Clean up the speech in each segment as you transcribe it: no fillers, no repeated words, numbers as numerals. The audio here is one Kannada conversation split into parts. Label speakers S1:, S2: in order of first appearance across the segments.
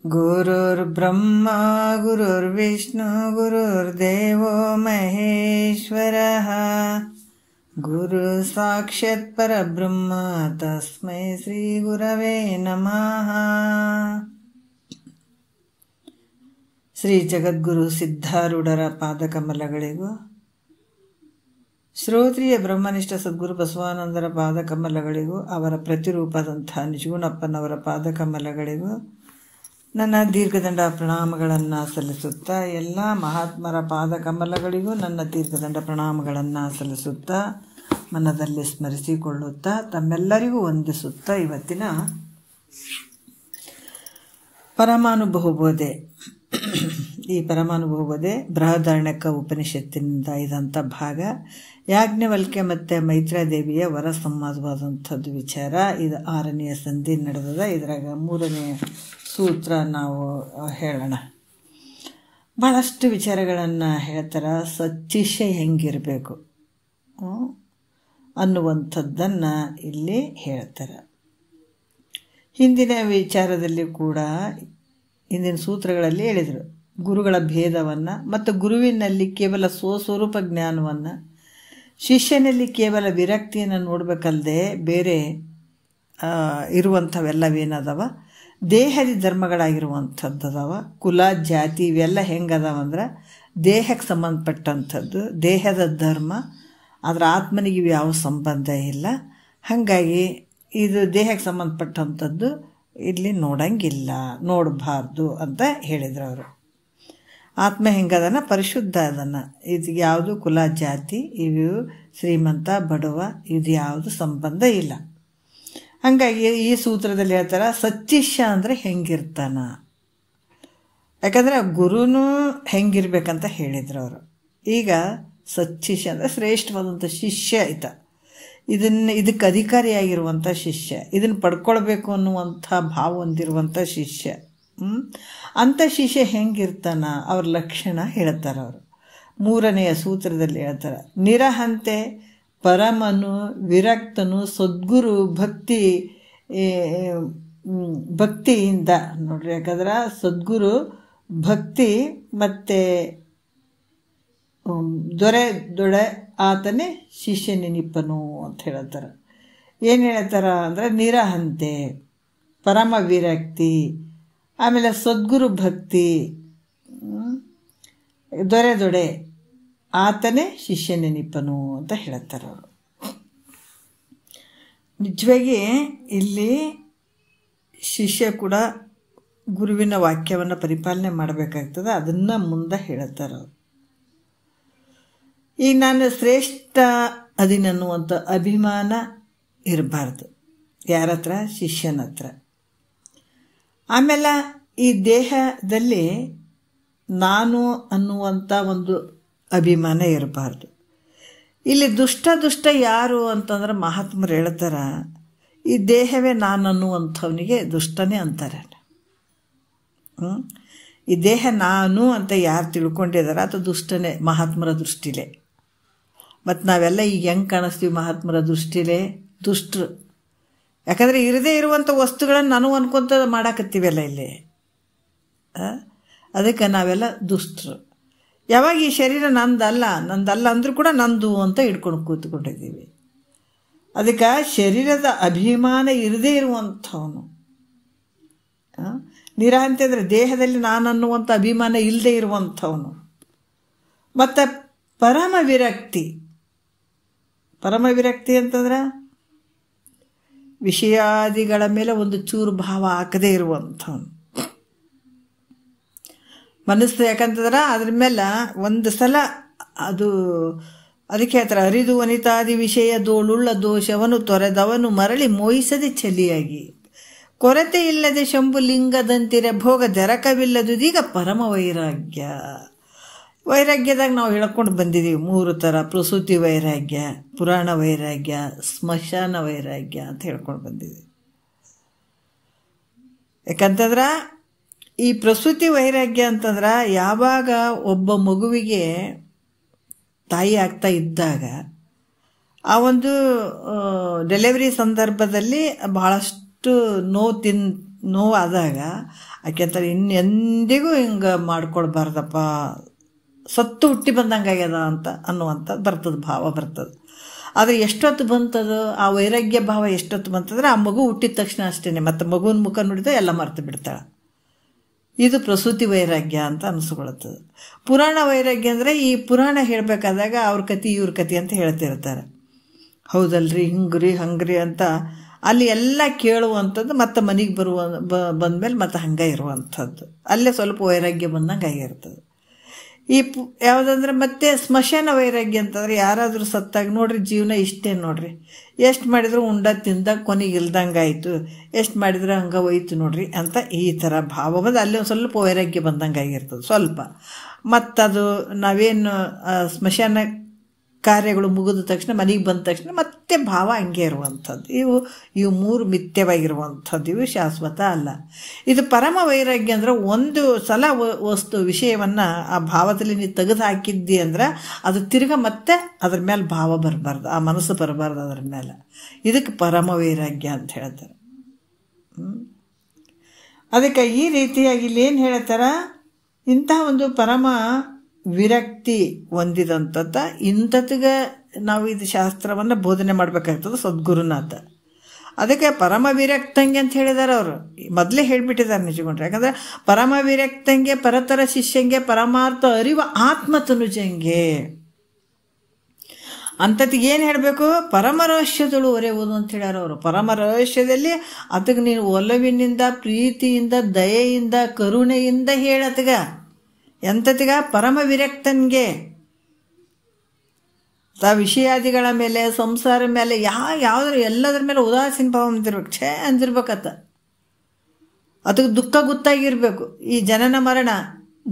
S1: ಗುರುರ್ಬ್ರಹ್ಮ ಗುರುರ್ವಿಷ್ಣು ಗುರುರ್ದೇವೋ ಮಹೇಶ್ವರಃ ಗುರು ಸಾಕ್ಷಾತ್ ಪರಬ್ರಹ್ಮ ತಸ್ಮೈ ಶ್ರೀ ಗುರವೇ ನಮಃ. ಶ್ರೀ ಜಗದ್ಗುರು ಸಿದ್ಧಾರೂಢರ ಪಾದಕಮಲಗಳಿಗೂ, ಶ್ರೋತ್ರಿಯ ಬ್ರಹ್ಮನಿಷ್ಠ ಸದ್ಗುರು ಬಸವಾನಂದರ ಪಾದಕಮಲಗಳಿಗೂ, ಅವರ ಪ್ರತಿರೂಪದಂಥ ನಿಜಗುಣಪ್ಪನವರ ಪಾದಕಮಲಗಳಿಗೂ ನನ್ನ ದೀರ್ಘದಂಡ ಪ್ರಣಾಮಗಳನ್ನು ಸಲ್ಲಿಸುತ್ತಾ, ಎಲ್ಲ ಮಹಾತ್ಮರ ಪಾದಕಮಲಗಳಿಗೂ ನನ್ನ ದೀರ್ಘದಂಡ ಪ್ರಣಾಮಗಳನ್ನು ಸಲ್ಲಿಸುತ್ತಾ, ಮನದಲ್ಲಿ ಸ್ಮರಿಸಿಕೊಳ್ಳುತ್ತಾ, ತಮ್ಮೆಲ್ಲರಿಗೂ ವಂದಿಸುತ್ತಾ, ಇವತ್ತಿನ ಪರಮಾನುಭವಬೋಧೆ, ಈ ಪರಮಾನುಭವಬೋಧೆ ಬೃಹದಾರಣ್ಯಕ ಉಪನಿಷತ್ತಿನಿಂದ ಇದಂಥ ಭಾಗ. ಯಾಜ್ಞವಲ್ಕ್ಯ ಮತ್ತು ಮೈತ್ರಾದೇವಿಯ ವರ ಸಂವಾದವಾದಂಥದ್ದು ವಿಚಾರ. ಇದು 6ನೆಯ ಸಂಧಿ ನಡೆದದ. ಇದರಾಗ 3ನೇ ಸೂತ್ರ ನಾವು ಹೇಳೋಣ. ಭಾಳಷ್ಟು ವಿಚಾರಗಳನ್ನು ಹೇಳ್ತಾರೆ. ಸಚ್ಚಿಷ್ಯ ಹೆಂಗಿರಬೇಕು ಅನ್ನುವಂಥದ್ದನ್ನು ಇಲ್ಲಿ ಹೇಳ್ತಾರೆ. ಹಿಂದಿನ ವಿಚಾರದಲ್ಲಿ ಕೂಡ, ಹಿಂದಿನ ಸೂತ್ರಗಳಲ್ಲಿ ಹೇಳಿದರು ಗುರುಗಳ ಭೇದವನ್ನು ಮತ್ತು ಗುರುವಿನಲ್ಲಿ ಕೇವಲ ಸ್ವಸ್ವರೂಪ ಜ್ಞಾನವನ್ನು, ಶಿಷ್ಯನಲ್ಲಿ ಕೇವಲ ವಿರಕ್ತಿಯನ್ನು ನೋಡಬೇಕಲ್ಲದೆ ಬೇರೆ ಇರುವಂಥವೆಲ್ಲವೇನದವ ದೇಹದ ಧರ್ಮಗಳಾಗಿರುವಂಥದ್ದದವ. ಕುಲ ಜಾತಿ ಇವೆಲ್ಲ ಹೆಂಗದವಂದ್ರೆ ದೇಹಕ್ಕೆ ಸಂಬಂಧಪಟ್ಟಂಥದ್ದು, ದೇಹದ ಧರ್ಮ. ಅದರ ಆತ್ಮನಿಗೆ ಯಾವ ಸಂಬಂಧ ಇಲ್ಲ. ಹಾಗಾಗಿ ಇದು ದೇಹಕ್ಕೆ ಸಂಬಂಧಪಟ್ಟಂಥದ್ದು ಇಲ್ಲಿ ನೋಡಂಗಿಲ್ಲ, ನೋಡಬಾರ್ದು ಅಂತ ಹೇಳಿದ್ರು ಅವರು. ಆತ್ಮ ಹೆಂಗದನ ಪರಿಶುದ್ಧ ಅದನ್ನು. ಇದು ಯಾವುದು ಕುಲ ಜಾತಿ, ಇವು ಶ್ರೀಮಂತ ಬಡವ, ಇದು ಯಾವುದು ಸಂಬಂಧ ಇಲ್ಲ. ಹಾಗಾಗಿ ಈ ಸೂತ್ರದಲ್ಲಿ ಹೇಳ್ತಾರೆ ಸಚ್ಚಿಷ್ಯ ಅಂದರೆ ಹೆಂಗಿರ್ತಾನ. ಯಾಕಂದರೆ ಗುರುನೂ ಹೆಂಗಿರ್ಬೇಕಂತ ಹೇಳಿದ್ರು ಅವರು. ಈಗ ಸಚ್ಚಿಷ್ಯ ಅಂದರೆ ಶ್ರೇಷ್ಠವಾದಂಥ ಶಿಷ್ಯ ಆಯ್ತ. ಇದಕ್ಕೆ ಅಧಿಕಾರಿಯಾಗಿರುವಂಥ ಶಿಷ್ಯ, ಇದನ್ನು ಪಡ್ಕೊಳ್ಬೇಕು ಅನ್ನುವಂಥ ಭಾವ ಹೊಂದಿರುವಂಥ ಶಿಷ್ಯ. ಅಂಥ ಶಿಷ್ಯ ಹೆಂಗಿರ್ತಾನ, ಅವ್ರ ಲಕ್ಷಣ ಹೇಳ್ತಾರೆ ಅವರು. 3ನೆಯ ಸೂತ್ರದಲ್ಲಿ ಹೇಳ್ತಾರೆ, ನಿರಹಂತೆ ಪರಮನು ವಿರಕ್ತನು ಸದ್ಗುರು ಭಕ್ತಿಯಿಂದ ನೋಡ್ರಿ. ಯಾಕಂದ್ರೆ ಸದ್ಗುರು ಭಕ್ತಿ ಮತ್ತು ದೊರೆ ಆತನೇ ಶಿಷ್ಯ ನೆನಪನು ಅಂತ ಹೇಳ್ತಾರೆ. ಏನು ಹೇಳ್ತಾರ ಅಂದರೆ ನಿರಹಂತೆ, ಪರಮ ವಿರಕ್ತಿ, ಆಮೇಲೆ ಸದ್ಗುರು ಭಕ್ತಿ, ದೊರೆ ಆತನೇ ಶಿಷ್ಯ ನೆನಪನು ಅಂತ ಹೇಳ್ತಾರೆ ಅವರು. ನಿಜವಾಗಿ ಇಲ್ಲಿ ಶಿಷ್ಯ ಕೂಡ ಗುರುವಿನ ವಾಕ್ಯವನ್ನು ಪರಿಪಾಲನೆ ಮಾಡಬೇಕಾಗ್ತದೆ. ಅದನ್ನು ಮುಂದೆ ಹೇಳ್ತಾರೆ ಅವರು. ಈಗ ನಾನು ಶ್ರೇಷ್ಠ ಅದಿನನ್ನುವಂಥ ಅಭಿಮಾನ ಇರಬಾರ್ದು ಯಾರ ಹತ್ರ, ಶಿಷ್ಯನ ಹತ್ರ. ಆಮೇಲೆ ಈ ದೇಹದಲ್ಲಿ ನಾನು ಅನ್ನುವಂಥ ಒಂದು ಅಭಿಮಾನ ಇರಬಾರ್ದು. ಇಲ್ಲಿ ದುಷ್ಟ ಯಾರು ಅಂತಂದ್ರೆ ಮಹಾತ್ಮರು ಹೇಳ್ತಾರೆ, ಈ ದೇಹವೇ ನಾನು ಅನ್ನುವಂಥವನಿಗೆ ದುಷ್ಟನೇ ಅಂತಾರೆ. ಈ ದೇಹ ನಾನು ಅಂತ ಯಾರು ತಿಳ್ಕೊಂಡಿದ್ದಾರೆ ಅದು ದುಷ್ಟನೇ ಮಹಾತ್ಮರ ದೃಷ್ಟಿಲೇ. ಮತ್ತು ನಾವೆಲ್ಲ ಈಗ ಹೆಂಗೆ ಕಾಣಿಸ್ತೀವಿ ಮಹಾತ್ಮರ ದೃಷ್ಟಿಲೇ? ದುಷ್ಟರು. ಯಾಕಂದರೆ ಇರದೇ ಇರುವಂಥ ವಸ್ತುಗಳನ್ನು ನಾನು ಅನ್ಕೊಂತ ಮಾಡಾಕತ್ತೀವಲ್ಲ ಇಲ್ಲಿ. ಅದಕ್ಕೆ ನಾವೆಲ್ಲ ದುಷ್ಟರು. ಯಾವಾಗ ಈ ಶರೀರ ನಂದಲ್ಲ ಅಂದರೂ ಕೂಡ ನಂದು ಅಂತ ಹಿಡ್ಕೊಂಡು ಕೂತ್ಕೊಂಡಿದ್ದೀವಿ. ಅದಕ್ಕೆ ಶರೀರದ ಅಭಿಮಾನ ಇರದೇ ಇರುವಂಥವನು ನಿರಹಂತೆ ಅಂದರೆ ದೇಹದಲ್ಲಿ ನಾನು ಅನ್ನುವಂಥ ಅಭಿಮಾನ ಇಲ್ಲದೆ ಇರುವಂಥವನು. ಮತ್ತು ಪರಮ ವಿರಕ್ತಿ ಅಂತಂದ್ರೆ ವಿಷಯಾದಿಗಳ ಮೇಲೆ ಒಂದು ಚೂರು ಭಾವ ಹಾಕದೇ ಇರುವಂಥವನು ಮನಸ್ಸು. ಯಾಕಂತಂದ್ರೆ ಅದ್ರ ಮೇಲೆ ಒಂದು ಸಲ ಅದಕ್ಕೆ ಹೇಳ್ತಾರೆ, ಅರಿದು ವನಿತಾದಿ ವಿಷಯದೋಳುಳ್ಳ ದೋಷವನ್ನು ತೊರೆದವನು ಮರಳಿ ಮೋಹಿಸದೆ ಚಲಿಯಾಗಿ, ಕೊರತೆ ಇಲ್ಲದೆ ಶಂಭುಲಿಂಗದಂತಿರೆ ಭೋಗ ಜರಕವಿಲ್ಲದುದೀಗ ಪರಮ ವೈರಾಗ್ಯದಾಗ ನಾವು ಹೇಳ್ಕೊಂಡು ಬಂದಿದ್ದೀವಿ 3 ಥರ: ಪ್ರಸೂತಿ ವೈರಾಗ್ಯ, ಪುರಾಣ ವೈರಾಗ್ಯ, ಸ್ಮಶಾನ ವೈರಾಗ್ಯ ಅಂತ ಹೇಳ್ಕೊಂಡು ಬಂದಿದ್ದೀವಿ. ಯಾಕಂತಂದ್ರೆ ಈ ಪ್ರಸೂತಿ ವೈರಾಗ್ಯ ಅಂತಂದ್ರೆ ಯಾವಾಗ ಒಬ್ಬ ಮಗುವಿಗೆ ತಾಯಿ ಆಗ್ತಾ ಇದ್ದಾಗ ಆ ಒಂದು ಡೆಲಿವರಿ ಸಂದರ್ಭದಲ್ಲಿ ಬಹಳಷ್ಟು ನೋವಾದಾಗ ಆಕೆ ಅಂತಾರೆ ಇನ್ನೆಂದಿಗೂ ಹಿಂಗೆ ಮಾಡ್ಕೊಳ್ಬಾರ್ದಪ್ಪ, ಸತ್ತು ಹುಟ್ಟಿ ಬಂದಂಗೆ ಆಗ್ಯದ ಅಂತ ಅನ್ನುವಂಥದ್ದು ಬರ್ತದೆ, ಭಾವ ಬರ್ತದೆ. ಆದರೆ ಎಷ್ಟೊತ್ತು ಬಂತದು ಆ ವೈರಾಗ್ಯ ಭಾವ, ಎಷ್ಟೊತ್ತು ಬಂತಂದ್ರೆ ಆ ಮಗು ಹುಟ್ಟಿದ ತಕ್ಷಣ ಅಷ್ಟೇ, ಮತ್ತು ಮಗುವಿನ ಮುಖ ನೋಡಿದ್ರೆ ಎಲ್ಲ ಮರ್ತು ಬಿಡ್ತಾಳೆ. ಇದು ಪ್ರಸೂತಿ ವೈರಾಗ್ಯ ಅಂತ ಅನಿಸ್ಕೊಳ್ತದೆ. ಪುರಾಣ ವೈರಾಗ್ಯ ಅಂದರೆ ಈ ಪುರಾಣ ಹೇಳಬೇಕಾದಾಗ ಅವ್ರ ಕತೆ ಇವ್ರ ಕತೆ ಅಂತ ಹೇಳ್ತಿರ್ತಾರೆ. ಹೌದಲ್ರಿ, ಹಿಂಗ್ರಿ ಹಂಗ್ರಿ ಅಂತ ಅಲ್ಲಿ ಎಲ್ಲ ಕೇಳುವಂಥದ್ದು, ಮತ್ತು ಮನೆಗೆ ಬಂದಮೇಲೆ ಮತ್ತು ಹಂಗೆ ಇರುವಂಥದ್ದು, ಅಲ್ಲೇ ಸ್ವಲ್ಪ ವೈರಾಗ್ಯ ಬಂದಂಗೆ ಆಗಿರ್ತದೆ. ಈ ಯಾವುದಂದ್ರೆ ಮತ್ತೆ ಸ್ಮಶಾನ ವೈರಾಗ್ಯ ಅಂತಂದ್ರೆ ಯಾರಾದರೂ ಸತ್ತಾಗ ನೋಡ್ರಿ ಜೀವನ ಇಷ್ಟೇ ನೋಡ್ರಿ, ಎಷ್ಟು ಮಾಡಿದ್ರು ಉಂಡ ತಿಂದ ಕೊನೆಗೆ ಇಲ್ದಂಗೆ ಆಯಿತು, ಎಷ್ಟು ಮಾಡಿದ್ರೆ ಹಂಗೆ ಹೋಯ್ತು ನೋಡ್ರಿ ಅಂತ ಈ ಥರ ಭಾವ ಬಂದು ಅಲ್ಲಿ ಒಂದು ಸ್ವಲ್ಪ ವೈರಾಗ್ಯ ಬಂದಂಗೆ ಆಗಿರ್ತದೆ ಸ್ವಲ್ಪ. ಮತ್ತದು ನಾವೇನು ಸ್ಮಶಾನ ಕಾರ್ಯಗಳು ಮುಗಿದ ತಕ್ಷಣ ಮನೆಗೆ ಬಂದ ತಕ್ಷಣ ಮತ್ತೆ ಭಾವ ಹಂಗೆ ಇರುವಂಥದ್ದು. ಇವು ಮೂರು ಮಿಥ್ಯವಾಗಿರುವಂಥದ್ದು, ಇವು ಶಾಶ್ವತ ಅಲ್ಲ. ಇದು ಪರಮ ವೈರಾಗ್ಯ ಅಂದ್ರೆ ಒಂದು ಸಲ ವಿಷಯವನ್ನು ಆ ಭಾವದಲ್ಲಿ ನೀವು ತೆಗೆದು ಹಾಕಿದ್ದಿ ಅಂದ್ರೆ ಅದು ತಿರ್ಗ ಮತ್ತೆ ಅದ್ರ ಮೇಲೆ ಭಾವ ಬರಬಾರ್ದು, ಆ ಮನಸ್ಸು ಬರಬಾರ್ದು ಅದ್ರ ಮೇಲೆ. ಇದಕ್ಕೆ ಪರಮ ವೈರಾಗ್ಯ ಅಂತ ಹೇಳ್ತಾರೆ. ಅದಕ್ಕೆ ಈ ರೀತಿಯಾಗಿ ಇಲ್ಲಿ ಏನು ಹೇಳ್ತಾರ, ಇಂತಹ ಒಂದು ಪರಮ ವಿರಕ್ತಿ ಹೊಂದಿದಂಥ ಇಂಥತ್ಗೆ ನಾವು ಇದು ಶಾಸ್ತ್ರವನ್ನು ಬೋಧನೆ ಮಾಡಬೇಕಾಗ್ತದೆ ಸದ್ಗುರುನಾಥ. ಅದಕ್ಕೆ ಪರಮ ವಿರಕ್ತಂಗೆ ಅಂತ ಹೇಳಿದ್ದಾರೆ ಅವರು, ಮೊದಲೇ ಹೇಳಿಬಿಟ್ಟಿದ್ದಾರೆ ನಿಜಗೊಂಡ್ರೆ. ಯಾಕಂದರೆ ಪರಮ ವಿರಕ್ತಂಗೆ ಪರತರ ಶಿಷ್ಯಂಗೆ ಪರಮಾರ್ಥ ಅರಿವ ಆತ್ಮತನುಜಂಗೆ ಅಂಥತ್ತಿಗೆ ಏನು ಹೇಳಬೇಕು, ಪರಮ ರಹಸ್ಯದಳು ಒರೆಯುವುದು ಅಂತ ಹೇಳ್ಯಾರ ಅವರು. ಪರಮ ರಹಸ್ಯದಲ್ಲಿ ಅದಕ್ಕೆ ನೀನು ಒಲವಿನಿಂದ, ಪ್ರೀತಿಯಿಂದ, ದಯೆಯಿಂದ, ಕರುಣೆಯಿಂದ ಹೇಳತ್ಗ ಎಂಥತಿಗ ಪರಮ ವಿರಕ್ತನ್ಗೆ. ವಿಷಯಾದಿಗಳ ಮೇಲೆ, ಸಂಸಾರ ಮೇಲೆ, ಯಾವುದ್ರ ಎಲ್ಲದ್ರ ಮೇಲೆ ಉದಾಸೀನ ಭಾವ ಅಂದಿರ್ಬೇಕು, ಛೇ ಅಂದಿರ್ಬೇಕತ್ತ. ಅದಕ್ಕೆ ದುಃಖ ಗೊತ್ತಾಗಿರ್ಬೇಕು. ಈ ಜನನ ಮರಣ,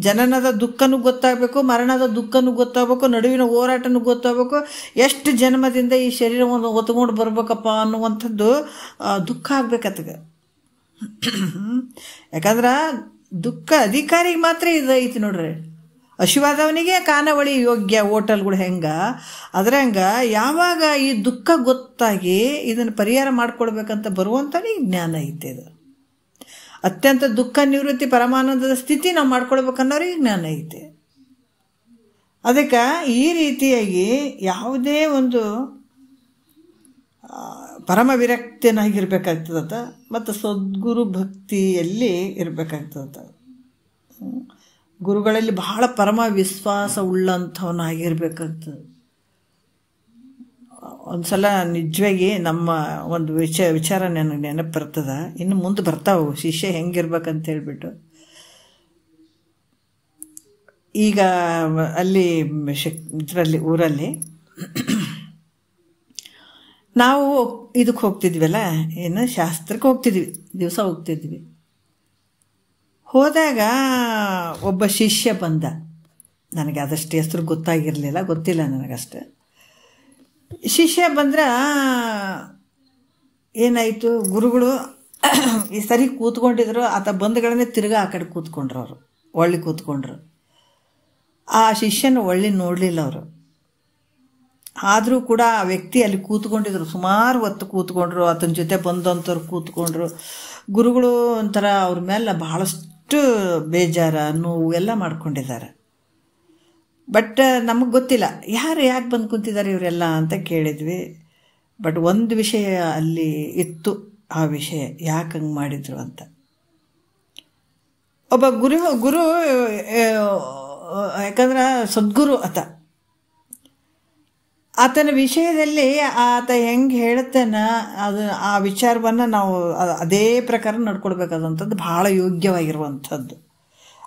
S1: ಜನನದ ದುಃಖನೂ ಗೊತ್ತಾಗಬೇಕು, ಮರಣದ ದುಃಖನೂ ಗೊತ್ತಾಗಬೇಕು, ನಡುವಿನ ಹೋರಾಟನೂ ಗೊತ್ತಾಗಬೇಕು. ಎಷ್ಟು ಜನ್ಮದಿಂದ ಈ ಶರೀರವನ್ನು ಹೊತ್ಕೊಂಡು ಬರ್ಬೇಕಪ್ಪ ಅನ್ನುವಂಥದ್ದು ದುಃಖ ಆಗ್ಬೇಕತ್ತಗ. ಯಾಕಂದ್ರೆ ದುಃಖ ಅಧಿಕಾರಿಗೆ ಮಾತ್ರ ಇದೈತಿ ನೋಡ್ರಿ. ಹಸಿವಾದವನಿಗೆ ಖಾನಾವಳಿ ಯೋಗ್ಯ ಹೋಟೆಲ್ಗಳು ಹೆಂಗೆ, ಅದ್ರಂಗ ಯಾವಾಗ ಈ ದುಃಖ ಗೊತ್ತಾಗಿ ಇದನ್ನು ಪರಿಹಾರ ಮಾಡ್ಕೊಳ್ಬೇಕಂತ ಬರುವಂಥವನಿಗೆ ಜ್ಞಾನ ಐತೆ. ಇದು ಅತ್ಯಂತ ದುಃಖ ನಿವೃತ್ತಿ ಪರಮಾನಂದದ ಸ್ಥಿತಿ ನಾವು ಮಾಡ್ಕೊಳ್ಬೇಕನ್ನೋರಿಗೆ ಜ್ಞಾನ ಐತೆ. ಅದಕ್ಕೆ ಈ ರೀತಿಯಾಗಿ ಯಾವುದೇ ಒಂದು ಪರಮ ವಿರಕ್ತಿಯನ್ನಾಗಿರ್ಬೇಕಾಗ್ತದತ್ತ, ಮತ್ತು ಸದ್ಗುರು ಭಕ್ತಿಯಲ್ಲಿ ಇರಬೇಕಾಗ್ತದತ್ತ. ಗುರುಗಳಲ್ಲಿ ಬಹಳ ಪರಮ ವಿಶ್ವಾಸ ಉಳ್ಳಂಥವನಾಗಿರ್ಬೇಕಾಗ್ತದೆ. ಒಂದು ಸಲ ನಿಜವಾಗಿ ನಮ್ಮ ಒಂದು ವಿಚಾರ ನನಗೆ ನೆನಪು ಬರ್ತದೆ, ಇನ್ನು ಮುಂದೆ ಬರ್ತಾವೆ ಶಿಷ್ಯ ಹೆಂಗಿರ್ಬೇಕಂತ ಹೇಳ್ಬಿಟ್ಟು. ಈಗ ಅಲ್ಲಿ ಇದರಲ್ಲಿ ಊರಲ್ಲಿ ನಾವು ಇದಕ್ಕೆ ಹೋಗ್ತಿದ್ವಲ್ಲ, ಏನು ಶಾಸ್ತ್ರಕ್ಕೆ ಹೋಗ್ತಿದ್ವಿ, ದಿವಸ ಹೋಗ್ತಿದ್ವಿ. ಹೋದಾಗ ಒಬ್ಬ ಶಿಷ್ಯ ಬಂದ. ನನಗೆ ಅದಷ್ಟು ಹೆಸರು ಗೊತ್ತಿಲ್ಲ ನನಗಷ್ಟೆ. ಶಿಷ್ಯ ಬಂದ್ರೆ ಏನಾಯಿತು, ಗುರುಗಳು ಈ ಸರಿ ಕೂತ್ಕೊಂಡಿದ್ರು, ಆತ ಬಂಧುಗಳನ್ನೇ ತಿರ್ಗಾ ಆ ಕಡೆ ಕೂತ್ಕೊಂಡ್ರು. ಅವರು ಒಳ್ಳೆ ಕೂತ್ಕೊಂಡ್ರು. ಆ ಶಿಷ್ಯನ ಒಳ್ಳೆ ನೋಡಲಿಲ್ಲ ಅವರು. ಆದರೂ ಕೂಡ ಆ ವ್ಯಕ್ತಿ ಅಲ್ಲಿ ಕೂತ್ಕೊಂಡಿದ್ರು, ಸುಮಾರು ಹೊತ್ತು ಕೂತ್ಕೊಂಡ್ರು, ಆತನ ಜೊತೆ ಬಂದಂಥವ್ರು ಕೂತ್ಕೊಂಡ್ರು. ಗುರುಗಳು ಒಂಥರ ಅವ್ರ ಮೇಲೆ ಬಹಳಷ್ಟು ಬೇಜಾರ, ನೋವು ಎಲ್ಲ ಮಾಡ್ಕೊಂಡಿದ್ದಾರೆ. ಬಟ್ ನಮಗೆ ಗೊತ್ತಿಲ್ಲ ಯಾಕೆ ಬಂದು ಕೂತಿದ್ದಾರೆ ಇವರೆಲ್ಲ ಅಂತ ಕೇಳಿದ್ವಿ. ಬಟ್ ಒಂದು ವಿಷಯ ಅಲ್ಲಿ ಇತ್ತು, ಆ ವಿಷಯ ಯಾಕೆ ಹಂಗೆ ಮಾಡಿದ್ರು ಅಂತ. ಒಬ್ಬ ಗುರು ಯಾಕಂದ್ರೆ ಸದ್ಗುರು ಆತನ ವಿಷಯದಲ್ಲಿ ಆತ ಹೆಂಗೆ ಹೇಳ್ತಾನೆ ಆ ವಿಚಾರವನ್ನು ನಾವು ಅದೇ ಪ್ರಕಾರ ನಡ್ಕೊಳ್ಬೇಕಾದಂಥದ್ದು ಭಾಳ ಯೋಗ್ಯವಾಗಿರುವಂಥದ್ದು.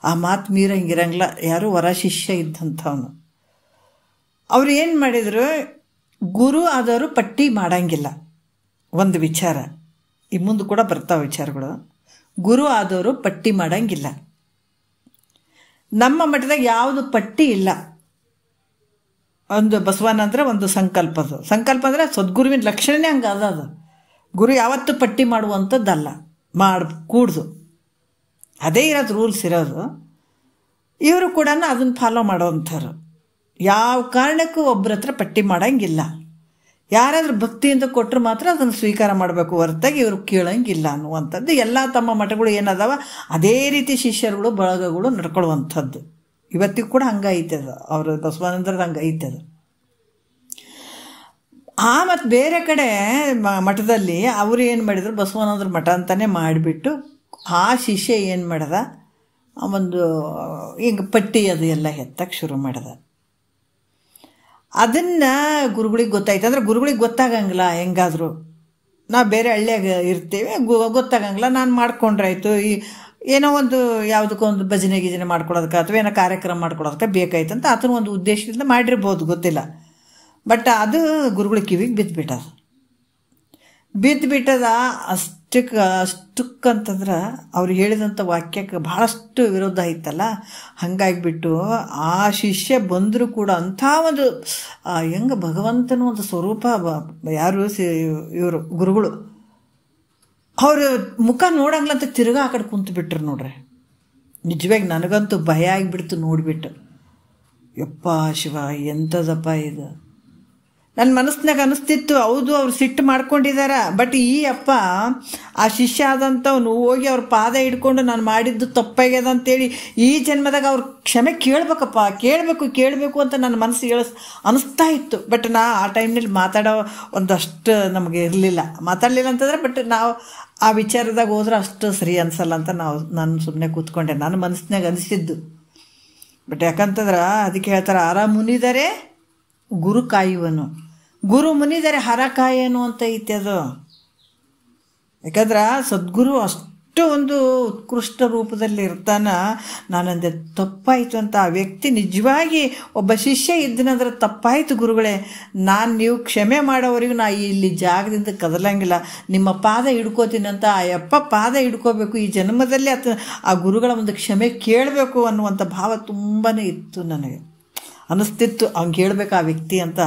S1: ಆ ಮಾತು ಮೀರಂಗಿರಂಗಿಲ್ಲ. ಯಾರು ವರ ಶಿಷ್ಯ ಇದ್ದಂಥವನು. ಅವರು ಏನು ಮಾಡಿದರು, ಗುರು ಆದವರು ಪಟ್ಟಿ ಮಾಡಂಗಿಲ್ಲ. ಒಂದು ವಿಚಾರ, ಈ ಮುಂದೆ ಕೂಡ ಬರ್ತಾವೆ ವಿಚಾರಗಳು. ಗುರು ಆದವರು ಪಟ್ಟಿ ಮಾಡಂಗಿಲ್ಲ. ನಮ್ಮ ಮಠದಾಗ ಯಾವುದು ಪಟ್ಟಿ ಇಲ್ಲ. ಒಂದು ಬಸವನ ಅಂದರೆ ಒಂದು ಸಂಕಲ್ಪ ಅಂದರೆ ಸದ್ಗುರುವಿನ ಲಕ್ಷಣನೇ ಹಂಗೆ ಅದು. ಗುರು ಯಾವತ್ತೂ ಪಟ್ಟಿ ಮಾಡುವಂಥದ್ದಲ್ಲ, ಕೂಡ್ದು ಅದೇ ಇರೋದು ರೂಲ್ಸ್ ಇರೋದು. ಇವರು ಕೂಡ ಅದನ್ನು ಫಾಲೋ ಮಾಡೋವಂಥವ್ರು. ಯಾವ ಕಾರಣಕ್ಕೂ ಒಬ್ಬರ ಹತ್ರ ಪಟ್ಟಿ ಮಾಡೋಂಗಿಲ್ಲ. ಯಾರಾದರೂ ಭಕ್ತಿಯಿಂದ ಕೊಟ್ಟರು ಮಾತ್ರ ಅದನ್ನು ಸ್ವೀಕಾರ ಮಾಡಬೇಕು, ಹೊರತಾಗಿ ಇವರು ಕೇಳೋಂಗಿಲ್ಲ ಅನ್ನುವಂಥದ್ದು ಎಲ್ಲ ತಮ್ಮ ಮಠಗಳು ಏನದಾವ ಅದೇ ರೀತಿ ಶಿಷ್ಯರುಗಳು ಬಳಗಗಳು ನಡ್ಕೊಳ್ಳುವಂಥದ್ದು. ಇವತ್ತಿಗೂ ಕೂಡ ಹಂಗೈತದ, ಅವರು ಬಸವಾನಂದರದ ಹಂಗೈತದ. ಮತ್ತು ಬೇರೆ ಕಡೆ ಮಠದಲ್ಲಿ ಅವರು ಏನು ಮಾಡಿದ್ರು, ಬಸವಾನಂದರ ಮಠ ಅಂತಲೇ ಮಾಡಿಬಿಟ್ಟು ಆ ಶಿಷ್ಯ ಏನು ಮಾಡ್ದ, ಒಂದು ಹಿಂಗೆ ಪಟ್ಟಿ ಅದು ಎಲ್ಲ ಎತ್ತಕ್ಕೆ ಶುರು ಮಾಡ್ದ. ಅದನ್ನು ಗುರುಗಳಿಗೆ ಗೊತ್ತಾಯ್ತು. ಅಂದರೆ ಗುರುಗಳಿಗೆ ಗೊತ್ತಾಗಂಗಿಲ್ಲ, ಹೆಂಗಾದರೂ ನಾವು ಬೇರೆ ಹಳ್ಳಿಯಾಗ ಇರ್ತೀವಿ, ಗೊತ್ತಾಗಂಗಿಲ್ಲ. ನಾನು ಮಾಡ್ಕೊಂಡ್ರಾಯ್ತು, ಈ ಏನೋ ಒಂದು ಯಾವುದಕ್ಕೋ ಒಂದು ಭಜನೆ ಗಿಜನೆ ಮಾಡ್ಕೊಡೋದಕ್ಕೆ ಅಥವಾ ಏನೋ ಕಾರ್ಯಕ್ರಮ ಮಾಡ್ಕೊಡೋದಕ್ಕೆ ಬೇಕಾಯ್ತು ಅಂತ ಆತನ ಒಂದು ಉದ್ದೇಶದಿಂದ ಮಾಡಿರ್ಬೋದು, ಗೊತ್ತಿಲ್ಲ. ಬಟ್ ಅದು ಗುರುಗಳ ಕಿವಿಗೆ ಬಿದ್ದುಬಿಟ್ಟದ. ಅಷ್ಟಕ್ಕಂತಂದ್ರೆ ಅವ್ರು ಹೇಳಿದಂಥ ವಾಕ್ಯಕ್ಕೆ ಭಾಳಷ್ಟು ವಿರೋಧ ಆಯ್ತಲ್ಲ. ಹಾಗಾಗಿಬಿಟ್ಟು ಆ ಶಿಷ್ಯ ಬಂದರೂ ಕೂಡ ಅಂಥ ಒಂದು ಹೆಂಗೆ ಭಗವಂತನ ಒಂದು ಸ್ವರೂಪ, ಯಾರು ಇವರು ಗುರುಗಳು, ಅವರು ಮುಖ ನೋಡಂಗ್ಲಂತ ತಿರ್ಗಾ ಆ ಕಡೆ ಕುಂತುಬಿಟ್ರು ನೋಡ್ರಿ. ನಿಜವಾಗಿ ನನಗಂತೂ ಭಯ ಆಗಿಬಿಡ್ತು ನೋಡಿಬಿಟ್ಟು. ಯಪ್ಪ ಶಿವ, ಎಂಥದಪ್ಪ ಇದು. ನನ್ನ ಮನಸ್ಸಿನಾಗ ಅನಿಸ್ತಿತ್ತು, ಹೌದು ಅವ್ರು ಸಿಟ್ಟು ಮಾಡ್ಕೊಂಡಿದ್ದಾರೆ, ಬಟ್ ಈ ಅಪ್ಪ ಆ ಶಿಷ್ಯ ಆದಂಥವ್ನು ಹೋಗಿ ಅವ್ರ ಪಾದ ಹಿಡ್ಕೊಂಡು ನಾನು ಮಾಡಿದ್ದು ತಪ್ಪಾಗ್ಯದ ಅಂತೇಳಿ ಈ ಜನ್ಮದಾಗ ಅವ್ರು ಕ್ಷಮೆ ಕೇಳಬೇಕಪ್ಪ, ಕೇಳಬೇಕು ಅಂತ ನನ್ನ ಮನಸ್ಸು ಅನಿಸ್ತಾ ಇತ್ತು. ಬಟ್ ಆ ಟೈಮ್ನಲ್ಲಿ ಮಾತಾಡೋ ಒಂದಷ್ಟು ನಮಗೆ ಇರಲಿಲ್ಲ, ಮಾತಾಡಲಿಲ್ಲ ಅಂತಂದ್ರೆ. ಬಟ್ ನಾವು ಆ ವಿಚಾರದಾಗ ಹೋದ್ರೆ ಅಷ್ಟು ಸರಿ ಅನಿಸಲ್ಲ ಅಂತ ನಾನು ಸುಮ್ಮನೆ ಕೂತ್ಕೊಂಡೆ, ನನ್ನ ಮನಸ್ಸಿನಾಗ ಅನಿಸಿದ್ದು. ಬಟ್ ಯಾಕಂತಂದ್ರೆ ಅದಕ್ಕೆ ಹೇಳ್ತಾರೆ, ಹರ ಮುನಿದರೆ ಗುರು ಕಾಯುವನು, ಗುರು ಮುನಿದರೆ ಹರ ಕಾಯನು ಅಂತ ಐತೆ ಅದು. ಯಾಕಂದ್ರೆ ಸದ್ಗುರು ಅಷ್ಟು ಒಂದು ಉತ್ಕೃಷ್ಟ ರೂಪದಲ್ಲಿ ಇರ್ತಾನ. ನಾನಂದೆ ತಪ್ಪಾಯಿತು ಅಂತ. ಆ ವ್ಯಕ್ತಿ ನಿಜವಾಗಿ ಒಬ್ಬ ಶಿಷ್ಯ ಇದ್ದನಂದ್ರೆ ತಪ್ಪಾಯಿತು ಗುರುಗಳೇ, ನೀವು ಕ್ಷಮೆ ಮಾಡೋವರೆಗೂ ನಾ ಇಲ್ಲಿ ಜಾಗದಿಂದ ಕದಲಂಗಿಲ್ಲ, ನಿಮ್ಮ ಪಾದ ಹಿಡ್ಕೋತೀನಿ ಅಂತ ಆ ಯಪ್ಪ ಪಾದ ಹಿಡ್ಕೋಬೇಕು. ಈ ಜನ್ಮದಲ್ಲಿ ಆ ಗುರುಗಳ ಒಂದು ಕ್ಷಮೆ ಕೇಳಬೇಕು ಅನ್ನುವಂಥ ಭಾವ ತುಂಬಾ ಇತ್ತು, ನನಗೆ ಅನ್ನಿಸ್ತಿತ್ತು. ಅವ್ನು ಕೇಳಬೇಕು ಆ ವ್ಯಕ್ತಿ ಅಂತ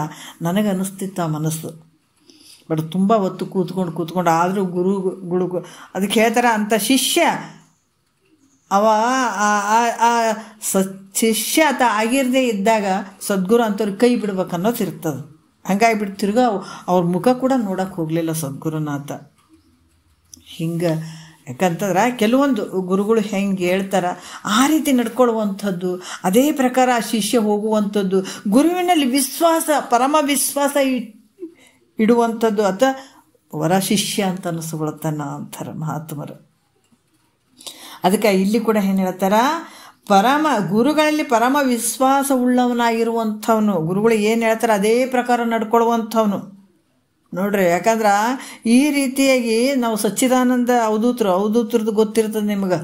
S1: ನನಗೆ ಅನ್ನಿಸ್ತಿತ್ತು ಆ ಮನಸ್ಸು. ಬಟ್ ತುಂಬ ಹೊತ್ತು ಕೂತ್ಕೊಂಡು ಆದರೂ ಗುರುಗಳು ಅದಕ್ಕೆ ಹೇಳ್ತಾರೆ, ಅಂಥ ಶಿಷ್ಯ ಅವ ಶಿಷ್ಯ ಆಗಿರದೇ ಇದ್ದಾಗ ಸದ್ಗುರು ಅಂಥವ್ರಿಗೆ ಕೈ ಬಿಡ್ಬೇಕು ಅನ್ನೋದು ಇರ್ತದೆ. ಹಂಗಾಗಿಬಿಟ್ಟು ತಿರ್ಗಾ ಅವ್ರ ಮುಖ ಕೂಡ ನೋಡೋಕ್ಕೆ ಹೋಗಲಿಲ್ಲ ಸದ್ಗುರುನಾಥ. ಹಿಂಗೆ ಯಾಕಂತಂದ್ರೆ ಕೆಲವೊಂದು ಗುರುಗಳು ಹೆಂಗೆ ಹೇಳ್ತಾರೆ ಆ ರೀತಿ ನಡ್ಕೊಳ್ಳುವಂಥದ್ದು, ಅದೇ ಪ್ರಕಾರ ಆ ಶಿಷ್ಯ ಹೋಗುವಂಥದ್ದು, ಗುರುವಿನಲ್ಲಿ ವಿಶ್ವಾಸ, ಪರಮ ವಿಶ್ವಾಸ ಇಡುವಂಥದ್ದು, ಅಥವಾ ವರ ಶಿಷ್ಯ ಅಂತ ಅನಿಸ್ಕೊಳ್ತಾನ ಅಂತಾರೆ ಮಹಾತ್ಮರು. ಅದಕ್ಕೆ ಇಲ್ಲಿ ಕೂಡ ಏನು ಹೇಳ್ತಾರ, ಗುರುಗಳಲ್ಲಿ ಪರಮ ವಿಶ್ವಾಸ ಉಳ್ಳವನಾಗಿರುವಂಥವನು, ಗುರುಗಳು ಏನು ಹೇಳ್ತಾರೆ ಅದೇ ಪ್ರಕಾರ ನಡ್ಕೊಳ್ಳುವಂಥವನು ನೋಡ್ರಿ. ಯಾಕಂದ್ರೆ ಈ ರೀತಿಯಾಗಿ ನಾವು ಸಚ್ಚಿದಾನಂದ ಅವಧೂತರದ್ದು ಗೊತ್ತಿರ್ತದೆ ನಿಮ್ಗೆ.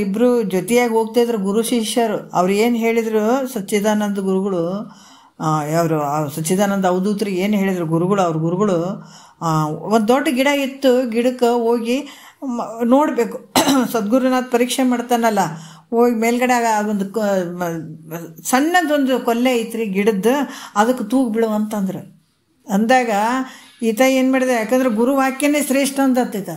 S1: ಇಬ್ಬರು ಜೊತೆಯಾಗಿ ಹೋಗ್ತಾಯಿದ್ರು ಗುರು ಶಿಷ್ಯರು. ಅವ್ರು ಏನು ಹೇಳಿದರು, ಸಚ್ಚಿದಾನಂದ ಗುರುಗಳು ಅವರು ಸಚ್ಚಿದಾನಂದ ಅವಧೂತರಿಗೆ ಏನು ಹೇಳಿದರು ಗುರುಗಳು, ಅವ್ರ ಗುರುಗಳು ಒಂದು ದೊಡ್ಡ ಗಿಡ ಇತ್ತು, ಗಿಡಕ್ಕೆ ಹೋಗಿ ನೋಡಬೇಕು. ಸದ್ಗುರುನಾಥ್ ಪರೀಕ್ಷೆ ಮಾಡ್ತಾನಲ್ಲ, ಹೋಗಿ ಮೇಲ್ಗಡೆ ಒಂದು ಸಣ್ಣದೊಂದು ಕೊಲ್ಲೆ ಐತ್ರಿ ಗಿಡದ್ದು, ಅದಕ್ಕೆ ತೂಗು ಬೀಳುವಂತಂದ್ರೆ ಅಂದಾಗ ಈತ ಏನು ಮಾಡಿದ, ಯಾಕಂದ್ರೆ ಗುರು ವಾಕ್ಯನೇ ಶ್ರೇಷ್ಠ ಅಂತೈತ.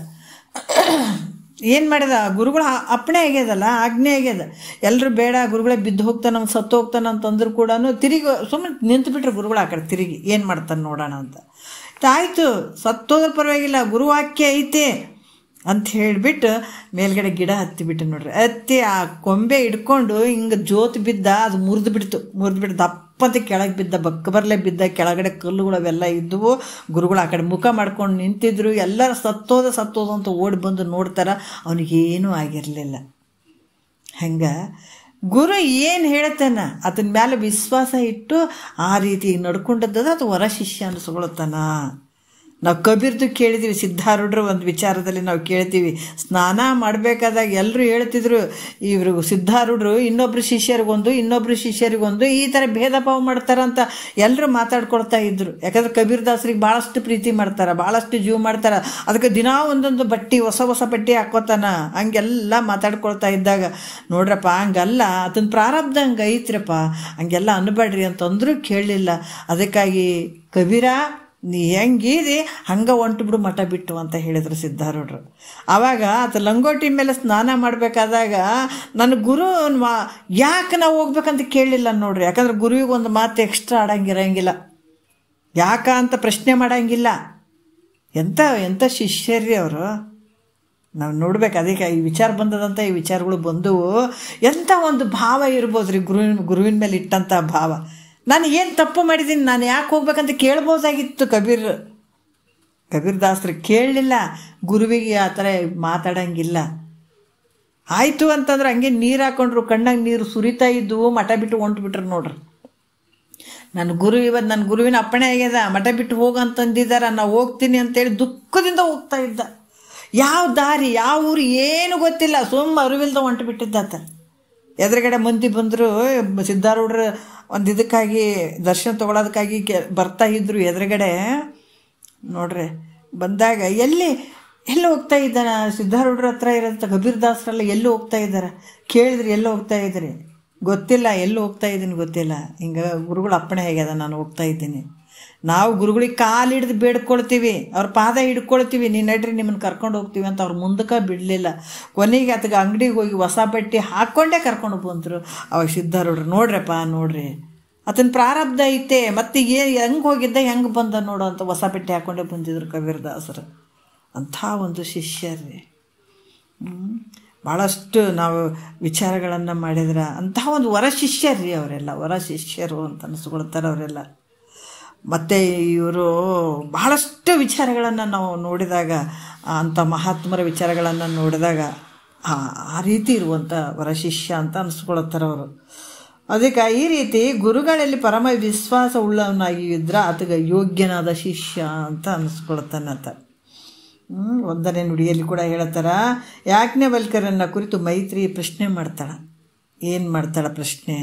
S1: ಏನು ಮಾಡಿದ, ಗುರುಗಳು ಅಪ್ಪಣೆ ಆಗ್ಯದಲ್ಲ, ಆಜ್ಞೆ ಆಗ್ಯದ, ಎಲ್ಲರೂ ಬೇಡ ಗುರುಗಳೇ ಬಿದ್ದು ಹೋಗ್ತಾನೆ, ಸತ್ತು ಹೋಗ್ತಾನೆ ಅಂತಂದ್ರು ಕೂಡ ತಿರುಗಿ ಸುಮ್ಮನೆ ನಿಂತುಬಿಟ್ರೆ ಗುರುಗಳು ಆ ಕಡೆ ತಿರುಗಿ ಏನು ಮಾಡ್ತಾನೆ ನೋಡೋಣ ಅಂತ. ಆಯಿತು, ಸತ್ತೋದ್ರ ಪರವಾಗಿಲ್ಲ, ಗುರುವಾಕ್ಯ ಐತೆ ಅಂತ ಹೇಳಿಬಿಟ್ಟು ಮೇಲ್ಗಡೆ ಗಿಡ ಹತ್ತಿಬಿಟ್ಟು ನೋಡ್ರಿ. ಹತ್ತಿ ಆ ಕೊಂಬೆ ಹಿಡ್ಕೊಂಡು ಹಿಂಗೆ ಜೋತು ಬಿದ್ದ, ಅದು ಮುರಿದು ಬಿಟ್ಟು ದಪ್ಪಂತ ಕೆಳಗೆ ಬಿದ್ದ, ಬರಲೇ ಬಿದ್ದ. ಕೆಳಗಡೆ ಕಲ್ಲುಗಳು ಅವೆಲ್ಲ ಇದ್ದವು. ಗುರುಗಳು ಆ ಕಡೆ ಮುಖ ಮಾಡ್ಕೊಂಡು ನಿಂತಿದ್ರು. ಎಲ್ಲರೂ ಸತ್ತೋದು ಅಂತ ಓಡಿ ಬಂದು ನೋಡ್ತಾರೆ, ಅವನಿಗೇನೂ ಆಗಿರಲಿಲ್ಲ. ಹಂಗೆ ಗುರು ಏನು ಹೇಳ್ತಾನ ಅದನ್ನ ಮೇಲೆ ವಿಶ್ವಾಸ ಇಟ್ಟು ಆ ರೀತಿ ನಡ್ಕೊಂಡದ್ದು ಅದು ವರ ಶಿಷ್ಯ ಅನಿಸ್ಕೊಳ್ತಾನ. ನಾವು ಕಬೀರ್ದು ಕೇಳಿದ್ದೀವಿ, ಸಿದ್ಧಾರೂಢರು ಒಂದು ವಿಚಾರದಲ್ಲಿ ನಾವು ಕೇಳ್ತೀವಿ, ಸ್ನಾನ ಮಾಡಬೇಕಾದಾಗ ಎಲ್ಲರೂ ಹೇಳ್ತಿದ್ರು, ಇವರು ಸಿದ್ಧಾರೂಢರು ಇನ್ನೊಬ್ರು ಶಿಷ್ಯರಿಗೊಂದು ಈ ಥರ ಭೇದ ಭಾವ ಮಾಡ್ತಾರಂತ ಎಲ್ಲರೂ ಮಾತಾಡ್ಕೊಳ್ತಾ ಇದ್ರು. ಯಾಕಂದ್ರೆ ಕಬೀರ್ದಾಸರಿಗೆ ಭಾಳಷ್ಟು ಪ್ರೀತಿ ಮಾಡ್ತಾರೆ, ಭಾಳಷ್ಟು ಜೀವ ಮಾಡ್ತಾರೆ. ಅದಕ್ಕೆ ದಿನಾ ಒಂದೊಂದು ಬಟ್ಟೆ, ಹೊಸ ಬಟ್ಟೆ ಹಾಕೋತಾನ. ಹಂಗೆಲ್ಲ ಮಾತಾಡ್ಕೊಳ್ತಾ ಇದ್ದಾಗ ನೋಡ್ರಪ್ಪ ಹಂಗಲ್ಲ, ಅದನ್ನ ಪ್ರಾರಬ್ಧ ಹಂಗೆ ಐತ್ರಪ್ಪ, ಹಂಗೆಲ್ಲ ಅನ್ಬೇಡ್ರಿ ಅಂತಂದ್ರೂ ಕೇಳಲಿಲ್ಲ. ಅದಕ್ಕಾಗಿ ಕಬೀರ ನೀ ಹೆಂಗೀದಿ ಹಂಗೆ ಹೊಂಟು ಬಿಡು ಮಠ ಬಿಟ್ಟು ಅಂತ ಹೇಳಿದರು ಸಿದ್ಧಾರೂಢರು. ಆವಾಗ ಆತ ಲಂಗೋಟಿ ಮೇಲೆ ಸ್ನಾನ ಮಾಡಬೇಕಾದಾಗ ನನ್ನ ಗುರು ಯಾಕೆ ನಾವು ಹೋಗ್ಬೇಕಂತ ಕೇಳಲಿಲ್ಲ ನೋಡ್ರಿ. ಯಾಕಂದ್ರೆ ಗುರುವಿಗೆ ಒಂದು ಮಾತು ಎಕ್ಸ್ಟ್ರಾ ಆಡಂಗಿರಂಗಿಲ್ಲ, ಯಾಕ ಅಂತ ಪ್ರಶ್ನೆ ಮಾಡಂಗಿಲ್ಲ. ಎಂಥ ಶಿಷ್ಯರ್ರಿ ಅವರು. ನಾವು ನೋಡ್ಬೇಕು. ಅದಕ್ಕೆ ಈ ವಿಚಾರ ಬಂದದಂತ ಈ ವಿಚಾರಗಳು ಬಂದವು. ಎಂಥ ಒಂದು ಭಾವ ಇರ್ಬೋದು ರೀ ಗುರುವಿನ ಮೇಲೆ ಇಟ್ಟಂಥ ಭಾವ. ನಾನು ಏನು ತಪ್ಪು ಮಾಡಿದ್ದೀನಿ, ನಾನು ಯಾಕೆ ಹೋಗ್ಬೇಕಂತ ಕೇಳ್ಬೋದಾಗಿತ್ತು ಕಬೀರ್ ದಾಸರು. ಕೇಳಲಿಲ್ಲ. ಗುರುವಿಗೆ ಆ ಥರ ಮಾತಾಡಂಗಿಲ್ಲ. ಆಯಿತು ಅಂತಂದ್ರೆ ಹಂಗೆ ನೀರು ಹಾಕೊಂಡ್ರು, ಕಣ್ಣಾಗ ನೀರು ಸುರಿತಾ ಇದ್ದವು, ಮಠ ಬಿಟ್ಟು ಹೊಂಟ್ಬಿಟ್ರು ನೋಡ್ರಿ. ನನ್ನ ಗುರುವಿನ ಅಪ್ಪಣೆ ಆಗ್ಯದ, ಮಠ ಬಿಟ್ಟು ಹೋಗಂತಂದಿದ್ದಾರ, ನಾವು ಹೋಗ್ತೀನಿ ಅಂತೇಳಿ ದುಃಖದಿಂದ ಹೋಗ್ತಾ ಇದ್ದ. ಯಾವ ದಾರಿ ಯಾವ ಊರು ಏನು ಗೊತ್ತಿಲ್ಲ, ಅರಿವಿಲ್ದ ಹೊಂಟು ಬಿಟ್ಟಿದ್ದಾತ. ಎದುರುಗಡೆ ಮಂದಿ ಬಂದರು. ಸಿದ್ಧಾರೂಢರು ಒಂದು ಇದಕ್ಕಾಗಿ ದರ್ಶನ ತೊಗೊಳೋದಕ್ಕಾಗಿ ಬರ್ತಾ ಇದ್ರು ಎದುರುಗಡೆ ನೋಡ್ರಿ. ಬಂದಾಗ ಎಲ್ಲಿ ಹೋಗ್ತಾ ಇದ್ದಾನ ಸಿದ್ಧಾರೂಢರ ಹತ್ರ ಇರೋಂಥ ಕಬೀರ್ ದಾಸರೆಲ್ಲ ಎಲ್ಲಿ ಹೋಗ್ತಾ ಇದ್ದಾರೆ ಕೇಳಿದ್ರಿ. ಎಲ್ಲಿ ಹೋಗ್ತಾ ಇದ್ರಿ ಗೊತ್ತಿಲ್ಲ, ಎಲ್ಲಿ ಹೋಗ್ತಾ ಇದ್ದೀನಿ ಗೊತ್ತಿಲ್ಲ. ಹಿಂಗೆ ಗುರುಗಳು ಅಪ್ಪಣೆ ಆಗ್ಯದ, ನಾನು ಹೋಗ್ತಾ ಇದ್ದೀನಿ. ನಾವು ಗುರುಗಳಿಗೆ ಕಾಲು ಹಿಡ್ದು ಬೇಡ್ಕೊಳ್ತೀವಿ, ಅವ್ರ ಪಾದ ಹಿಡ್ಕೊಳ್ತೀವಿ, ನೀನು ನಡ್ರಿ ನಿಮ್ಮನ್ನು ಕರ್ಕೊಂಡು ಹೋಗ್ತೀವಿ ಅಂತ ಅವ್ರು ಮುಂದಕ್ಕೆ ಬಿಡಲಿಲ್ಲ. ಕೊನೆಗೆ ಆತಗೆ ಅಂಗಡಿಗೆ ಹೋಗಿ ಹೊಸ ಬಟ್ಟೆ ಹಾಕ್ಕೊಂಡೇ ಕರ್ಕೊಂಡು ಬಂದರು. ಅವಾಗ ಸಿದ್ಧಾರೂಢರು ನೋಡ್ರಿ ಆತನ ಪ್ರಾರಬ್ಧ ಐತೆ, ಮತ್ತೆ ಹೆಂಗೆ ಹೋಗಿದ್ದ ಹೆಂಗೆ ಬಂದ ನೋಡು ಅಂತ ಹೊಸ ಬಟ್ಟೆ ಹಾಕ್ಕೊಂಡೇ ಬಂದಿದ್ರು ಕಬೀರ್ ದಾಸರು. ಅಂಥ ಒಂದು ಶಿಷ್ಯರ್ರಿ. ಭಾಳಷ್ಟು ನಾವು ವಿಚಾರಗಳನ್ನು ಮಾಡಿದ್ರೆ ಅಂತಹ ಒಂದು ವರ ಶಿಷ್ಯರ್ರಿ ಅವರೆಲ್ಲ, ವರ ಶಿಷ್ಯರು ಅಂತ ಅನಿಸ್ಕೊಳ್ತಾರೆ ಅವರೆಲ್ಲ. ಮತ್ತು ಇವರು ಬಹಳಷ್ಟು ವಿಚಾರಗಳನ್ನು ನಾವು ನೋಡಿದಾಗ, ಅಂಥ ಮಹಾತ್ಮರ ವಿಚಾರಗಳನ್ನು ನೋಡಿದಾಗ ಆ ರೀತಿ ಇರುವಂಥ ವರ ಶಿಷ್ಯ ಅಂತ ಅನಿಸ್ಕೊಳ್ತಾರೆ ಅವರು. ಅದಕ್ಕೆ ಈ ರೀತಿ ಗುರುಗಳಲ್ಲಿ ಪರಮ ವಿಶ್ವಾಸ ಉಳ್ಳವನಾಗಿ ಇದ್ರೆ ಆತಗೆ ಯೋಗ್ಯನಾದ ಶಿಷ್ಯ ಅಂತ ಅನಿಸ್ಕೊಳ್ತಾನಂತ. 1ನೇ ನುಡಿಯಲ್ಲಿ ಕೂಡ ಹೇಳ್ತಾರ. ಯಾಜ್ಞವಲ್ಕ್ಯರನ್ನ ಕುರಿತು ಮೈತ್ರಿ ಪ್ರಶ್ನೆ ಮಾಡ್ತಾಳೆ. ಏನು ಮಾಡ್ತಾಳೆ ಪ್ರಶ್ನೆ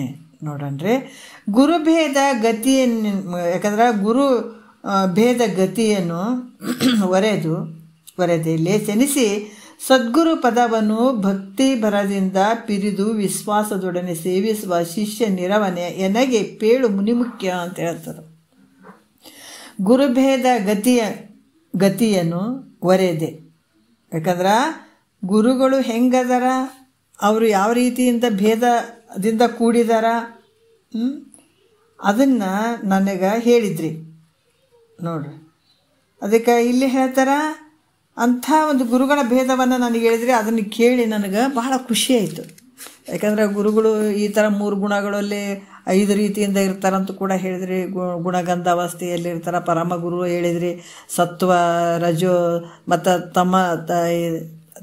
S1: ನೋಡಣ್ರಿ. ಗುರುಭೇದ ಗತಿಯನ್ನು, ಯಾಕಂದ್ರೆ ಗುರು ಭೇದ ಗತಿಯನ್ನು ಒರೆದೆ ಲೇಚನಿಸಿ ಸದ್ಗುರು ಪದವನ್ನು ಭಕ್ತಿ ಭರದಿಂದ ಪಿರಿದು ವಿಶ್ವಾಸದೊಡನೆ ಸೇವಿಸುವ ಶಿಷ್ಯ ನಿರವನೆ ಎನಗೆ ಪೇಳು ಮುನಿಮುಖ್ಯ ಅಂತ ಹೇಳ್ತಾರೆ. ಗುರುಭೇದ ಗತಿಯನ್ನು ಒರೆದೆ, ಯಾಕಂದ್ರೆ ಗುರುಗಳು ಹೆಂಗದಾರ, ಅವರು ಯಾವ ರೀತಿಯಿಂದ ಭೇದದಿಂದ ಕೂಡಿದಾರ ಅದನ್ನು ನನಗೆ ಹೇಳಿದ್ರಿ ನೋಡ್ರಿ. ಅದಕ್ಕೆ ಇಲ್ಲಿ ಹೇಳ್ತಾರ, ಅಂಥ ಒಂದು ಗುರುಗಳ ಭೇದವನ್ನು ನನಗೆ ಹೇಳಿದ್ರಿ. ಅದನ್ನು ಕೇಳಿ ನನಗೆ ಬಹಳ ಖುಷಿ ಆಯಿತು. ಯಾಕಂದರೆ ಗುರುಗಳು ಈ ಥರ 3 ಗುಣಗಳಲ್ಲಿ 5 ರೀತಿಯಿಂದ ಇರ್ತಾರಂತ ಕೂಡ ಹೇಳಿದ್ರಿ. ಗುಣಗಂಧ ಅವಸ್ಥೆಯಲ್ಲಿ ಇರ್ತಾರೆ. ಪರಮ ಗುರು ಹೇಳಿದ್ರಿ, ಸತ್ವ ರಜೋ ಮತ್ತು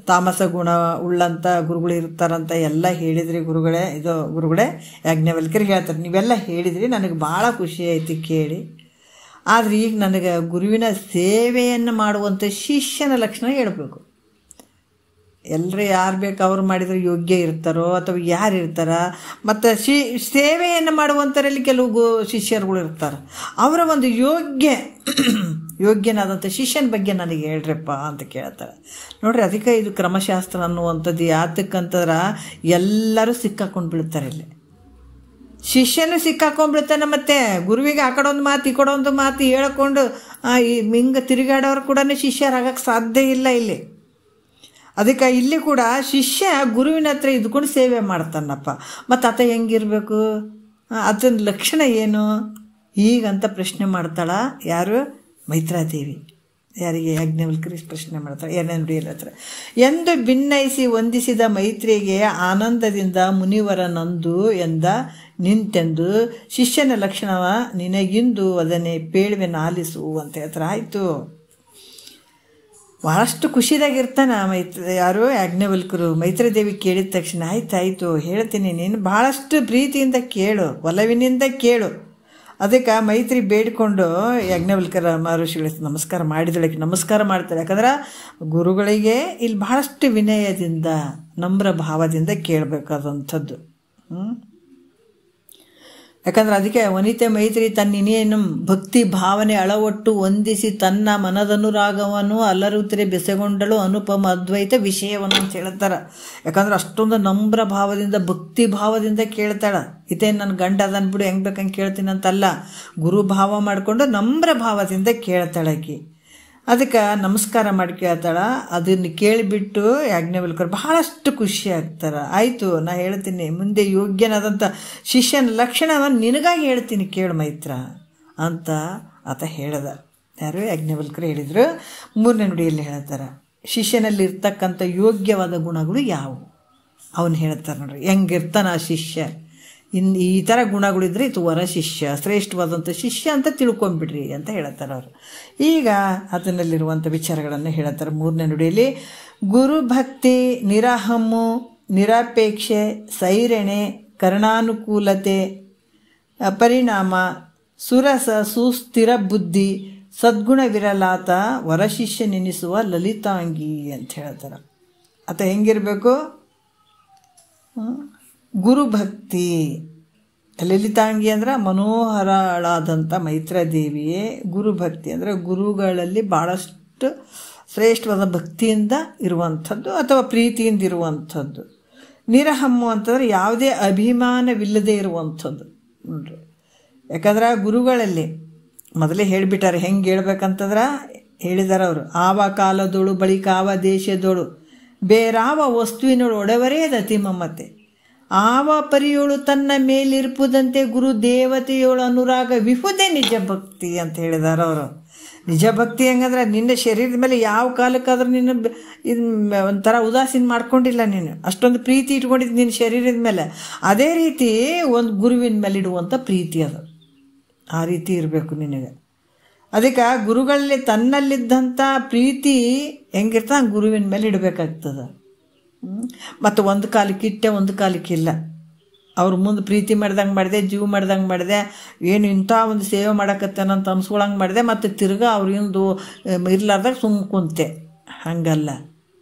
S1: ತಾಮಸ ಗುಣ ಉಳ್ಳಂಥ ಗುರುಗಳು ಇರ್ತಾರಂತ ಎಲ್ಲ ಹೇಳಿದ್ರಿ ಗುರುಗಳೇ ಯಾಜ್ಞವಲ್ಕ್ಯರಿಗೆ ಹೇಳ್ತಾರೆ. ನೀವೆಲ್ಲ ಹೇಳಿದ್ರಿ, ನನಗೆ ಭಾಳ ಖುಷಿ ಆಯಿತು ಕೇಳಿ. ಆದರೆ ಈಗ ನನಗೆ ಗುರುವಿನ ಸೇವೆಯನ್ನು ಮಾಡುವಂಥ ಶಿಷ್ಯನ ಲಕ್ಷಣ ಹೇಳ್ಬೇಕು. ಎಲ್ಲರೂ ಯಾರು ಬೇಕು ಅವ್ರು ಮಾಡಿದರೆ ಯೋಗ್ಯ ಇರ್ತಾರೋ ಅಥವಾ ಯಾರು ಇರ್ತಾರ, ಮತ್ತು ಸೇವೆಯನ್ನು ಮಾಡುವಂಥರಲ್ಲಿ ಕೆಲವು ಶಿಷ್ಯರುಗಳು ಇರ್ತಾರೆ. ಅವರ ಒಂದು ಯೋಗ್ಯನಾದಂಥ ಶಿಷ್ಯನ ಬಗ್ಗೆ ನನಗೆ ಹೇಳ್ರಪ್ಪ ಅಂತ ಕೇಳ್ತಾರೆ ನೋಡ್ರಿ. ಅದಕ್ಕೆ ಇದು ಕ್ರಮಶಾಸ್ತ್ರ ಅನ್ನುವಂಥದ್ದು ಯಾತಕ್ಕಂತಂದ್ರೆ ಎಲ್ಲರೂ ಸಿಕ್ಕಾಕೊಂಡು ಬೀಳ್ತಾರೆ. ಇಲ್ಲಿ ಶಿಷ್ಯನೂ ಸಿಕ್ಕಾಕೊಂಡ್ಬಿಡ್ತಾನೆ. ಮತ್ತು ಗುರುವಿಗೆ ಆ ಕಡೆ ಒಂದು ಮಾತು ಈ ಕಡೆ ಒಂದು ಮಾತು ಹೇಳ್ಕೊಂಡು ಹಿಂಗೆ ತಿರುಗಾಡೋರು ಕೂಡ ಶಿಷ್ಯರಾಗಕ್ಕೆ ಸಾಧ್ಯ ಇಲ್ಲ ಇಲ್ಲಿ. ಅದಕ್ಕೆ ಇಲ್ಲಿ ಕೂಡ ಶಿಷ್ಯ ಗುರುವಿನ ಹತ್ರ ಇದ್ಕೊಂಡು ಸೇವೆ ಮಾಡ್ತಾನಪ್ಪ. ಮತ್ತು ಆತ ಹೆಂಗಿರಬೇಕು, ಅದನ್ನ ಲಕ್ಷಣ ಏನು ಹೀಗಂತ ಪ್ರಶ್ನೆ ಮಾಡ್ತಾಳ. ಯಾರು? ಮೈತ್ರಾದೇವಿ. ಯಾರಿಗೆ? ಯಾಜ್ಞವಲ್ಕ್ಯರಿಗೆ ಪ್ರಶ್ನೆ ಮಾಡ್ತಾಳೆ. ಏನೇನು ಹತ್ರ ಎಂದು ಭಿನ್ನಯಿಸಿ ವಂದಿಸಿದ ಮೈತ್ರಿಗೆ ಆನಂದದಿಂದ ಮುನಿವರನಂದು ಎಂದ ನಿಂತೆಂದು ಶಿಷ್ಯನ ಲಕ್ಷಣವ ನಿನಗಿಂದು ಅದನ್ನೇ ಪೇಳುವೆ ಆಲಿಸು ಅಂತ ಹೇಳ್ತಾರೆ. ಆಯಿತು, ಭಾಳಷ್ಟು ಖುಷಿದಾಗಿರ್ತಾನೆ ಯಾರು? ಯಾಜ್ಞವಲ್ಕ್ಯರು. ಮೈತ್ರಾದೇವಿ ಕೇಳಿದ ತಕ್ಷಣ ಆಯ್ತಾಯಿತು ಹೇಳ್ತೀನಿ, ನೀನು ಭಾಳಷ್ಟು ಪ್ರೀತಿಯಿಂದ ಕೇಳು, ಒಲವಿನಿಂದ ಕೇಳು. ಅದಕ್ಕೆ ಮೈತ್ರಿ ಬೇಡಿಕೊಂಡು ಯಾಜ್ಞವಲ್ಕ್ಯರ ಮಹರ್ಷಿಗಳಿಗೆ ನಮಸ್ಕಾರ ಮಾಡಿದಳಕ್ಕೆ ನಮಸ್ಕಾರ ಮಾಡ್ತಾರೆ. ಯಾಕಂದ್ರೆ ಗುರುಗಳಿಗೆ ಇಲ್ಲಿ ಭಾಳಷ್ಟು ವಿನಯದಿಂದ ನಮ್ರ ಭಾವದಿಂದ ಕೇಳಬೇಕಾದಂಥದ್ದು. ಯಾಕಂದ್ರೆ ಅದಕ್ಕೆ ವನಿತೆ ಮೈತ್ರಿ ತನ್ನಿನೇನು ಭಕ್ತಿ ಭಾವನೆ ಅಳವಟ್ಟು ವಂದಿಸಿ ತನ್ನ ಮನದನುರಾಗವನ್ನು ಅಲ್ಲರುತ್ತರೆ ಬೆಸೆಗೊಂಡಳು ಅನುಪಮ ಅದ್ವೈತ ವಿಷಯವನ್ನು ಅಂತ ಹೇಳ್ತಾರೆ. ಯಾಕಂದ್ರೆ ಅಷ್ಟೊಂದು ನಮ್ರ ಭಾವದಿಂದ ಭಕ್ತಿ ಭಾವದಿಂದ ಕೇಳ್ತಾಳೆ. ಇದೇನು ನನ್ನ ಗಂಡ ಅದನ್ನು ಬಿಡು ಹೆಂಗೆ ಬೇಕಂಗೆ ಕೇಳ್ತೀನಿ ಅಂತಲ್ಲ, ಗುರು ಭಾವ ಮಾಡಿಕೊಂಡು ನಮ್ರ ಭಾವದಿಂದ ಕೇಳ್ತಾಳಾಕಿ. ಅದಕ್ಕೆ ನಮಸ್ಕಾರ ಮಾಡಿ ಕೇಳ್ತಾಳ. ಅದನ್ನು ಕೇಳಿಬಿಟ್ಟು ಯಾಜ್ಞವಲ್ಕರು ಬಹಳಷ್ಟು ಖುಷಿ ಆಗ್ತಾರೆ. ಆಯಿತು, ನಾ ಹೇಳ್ತೀನಿ, ಮುಂದೆ ಯೋಗ್ಯನಾದಂಥ ಶಿಷ್ಯನ ಲಕ್ಷಣವನ್ನು ನಿನಗಾಗಿ ಹೇಳ್ತೀನಿ ಕೇಳು ಮೈತ್ರ ಅಂತ ಆತ ಹೇಳ್ದ. ಯಾರು? ಯಾಜ್ಞವಲ್ಕರು ಹೇಳಿದರು. 3ನೇ ನುಡಿಯಲ್ಲಿ ಹೇಳ್ತಾರೆ, ಶಿಷ್ಯನಲ್ಲಿ ಇರ್ತಕ್ಕಂಥ ಯೋಗ್ಯವಾದ ಗುಣಗಳು ಯಾವುವು ಅವನು ಹೇಳ್ತಾರೆ. ನೋಡ್ರಿ ಹೆಂಗಿರ್ತಾನೆ ಆ ಶಿಷ್ಯ, ಈ ಥರ ಗುಣಗಳಿದ್ರೆ ಇದು ವರ ಶಿಷ್ಯ, ಶ್ರೇಷ್ಠವಾದಂಥ ಶಿಷ್ಯ ಅಂತ ತಿಳ್ಕೊಂಬಿಡ್ರಿ ಅಂತ ಹೇಳ್ತಾರೆ ಅವರು. ಈಗ ಅದರಲ್ಲಿರುವಂಥ ವಿಚಾರಗಳನ್ನು ಹೇಳ್ತಾರೆ 3ನೇ ನುಡಿಯಲ್ಲಿ. ಗುರುಭಕ್ತಿ ನಿರಹಮ್ಮು ನಿರಾಪೇಕ್ಷೆ ಸೈರಣೆ ಕರ್ಣಾನುಕೂಲತೆ ಪರಿಣಾಮ ಸುರಸ ಸುಸ್ಥಿರ ಬುದ್ಧಿ ಸದ್ಗುಣವಿರಲಾತ ವರಶಿಷ್ಯ ನೆನೆಸುವ ಲಲಿತಾಂಗಿ ಅಂತ ಹೇಳ್ತಾರೆ. ಆತ ಹೆಂಗಿರಬೇಕು? ಗುರುಭಕ್ತಿ. ಲಲಿತಾಂಗಿ ಅಂದ್ರೆ ಮನೋಹರಳಾದಂಥ ಮೈತ್ರಾದೇವಿಯೇ ಗುರುಭಕ್ತಿ ಅಂದರೆ ಗುರುಗಳಲ್ಲಿ ಭಾಳಷ್ಟು ಶ್ರೇಷ್ಠವಾದ ಭಕ್ತಿಯಿಂದ ಇರುವಂಥದ್ದು ಅಥವಾ ಪ್ರೀತಿಯಿಂದ ಇರುವಂಥದ್ದು. ನಿರಹಮ್ಮು ಅಂತಂದರೆ ಯಾವುದೇ ಅಭಿಮಾನವಿಲ್ಲದೆ ಇರುವಂಥದ್ದು ನೋಡ್ರಿ. ಯಾಕಂದ್ರೆ ಗುರುಗಳಲ್ಲಿ ಮೊದಲೇ ಹೇಳಿಬಿಟ್ಟಾರೆ ಹೆಂಗೆ ಹೇಳ್ಬೇಕಂತಂದ್ರೆ ಹೇಳಿದಾರೆ ಅವರು. ಆವ ಕಾಲದೋಳು ಬಳಿಕ ಆವ ದೇಶದೋಳು ಬೇರಾವ ವಸ್ತುವಿನೋಳು ಒಡವರೇದ ಅತಿ ಮಮತೆ ಆವ ಪರಿಯೋಳು ತನ್ನ ಮೇಲಿರ್ಪುದಂತೆ ಗುರು ದೇವತೆಯೋಳು ಅನುರಾಗ ವಿಹುದೇ ನಿಜ ಭಕ್ತಿ ಅಂತ ಹೇಳಿದಾರೆ ಅವರು. ನಿಜ ಭಕ್ತಿ ಹೆಂಗಂದ್ರೆ ನಿನ್ನ ಶರೀರದ ಮೇಲೆ ಯಾವ ಕಾಲಕ್ಕಾದ್ರೂ ನೀನು ಇದು ಒಂಥರ ಉದಾಸೀನ ಮಾಡ್ಕೊಂಡಿಲ್ಲ, ನೀನು ಅಷ್ಟೊಂದು ಪ್ರೀತಿ ಇಟ್ಕೊಂಡಿದ್ದು ನಿನ್ನ ಶರೀರದ ಮೇಲೆ. ಅದೇ ರೀತಿ ಒಂದು ಗುರುವಿನ ಮೇಲೆ ಇಡುವಂಥ ಪ್ರೀತಿ ಅದು, ಆ ರೀತಿ ಇರಬೇಕು ನಿನಗೆ. ಅದಕ್ಕೆ ಗುರುಗಳಲ್ಲಿ ತನ್ನಲ್ಲಿದ್ದಂಥ ಪ್ರೀತಿ ಹೆಂಗಿರ್ತ ಗುರುವಿನ ಮೇಲೆ ಇಡಬೇಕಾಗ್ತದೆ. ಮತ್ತು ಒಂದು ಕಾಲಕ್ಕಿಟ್ಟೆ ಒಂದು ಕಾಲಕ್ಕಿಲ್ಲ. ಅವ್ರ ಮುಂದೆ ಪ್ರೀತಿ ಮಾಡ್ದಂಗೆ ಮಾಡಿದೆ, ಜೀವ ಮಾಡ್ದಂಗೆ ಮಾಡಿದೆ, ಏನು ಇಂಥ ಒಂದು ಸೇವೆ ಮಾಡಕತ್ತೇನಂತ ಅನ್ಸ್ಕೊಳಂಗೆ ಮಾಡಿದೆ, ಮತ್ತು ತಿರ್ಗಾ ಅವ್ರಿಂದು ಇರ್ಲಾರ್ದಾಗ ಸುಮ್ಮ ಕುಂತೆ. ಹಂಗಲ್ಲ,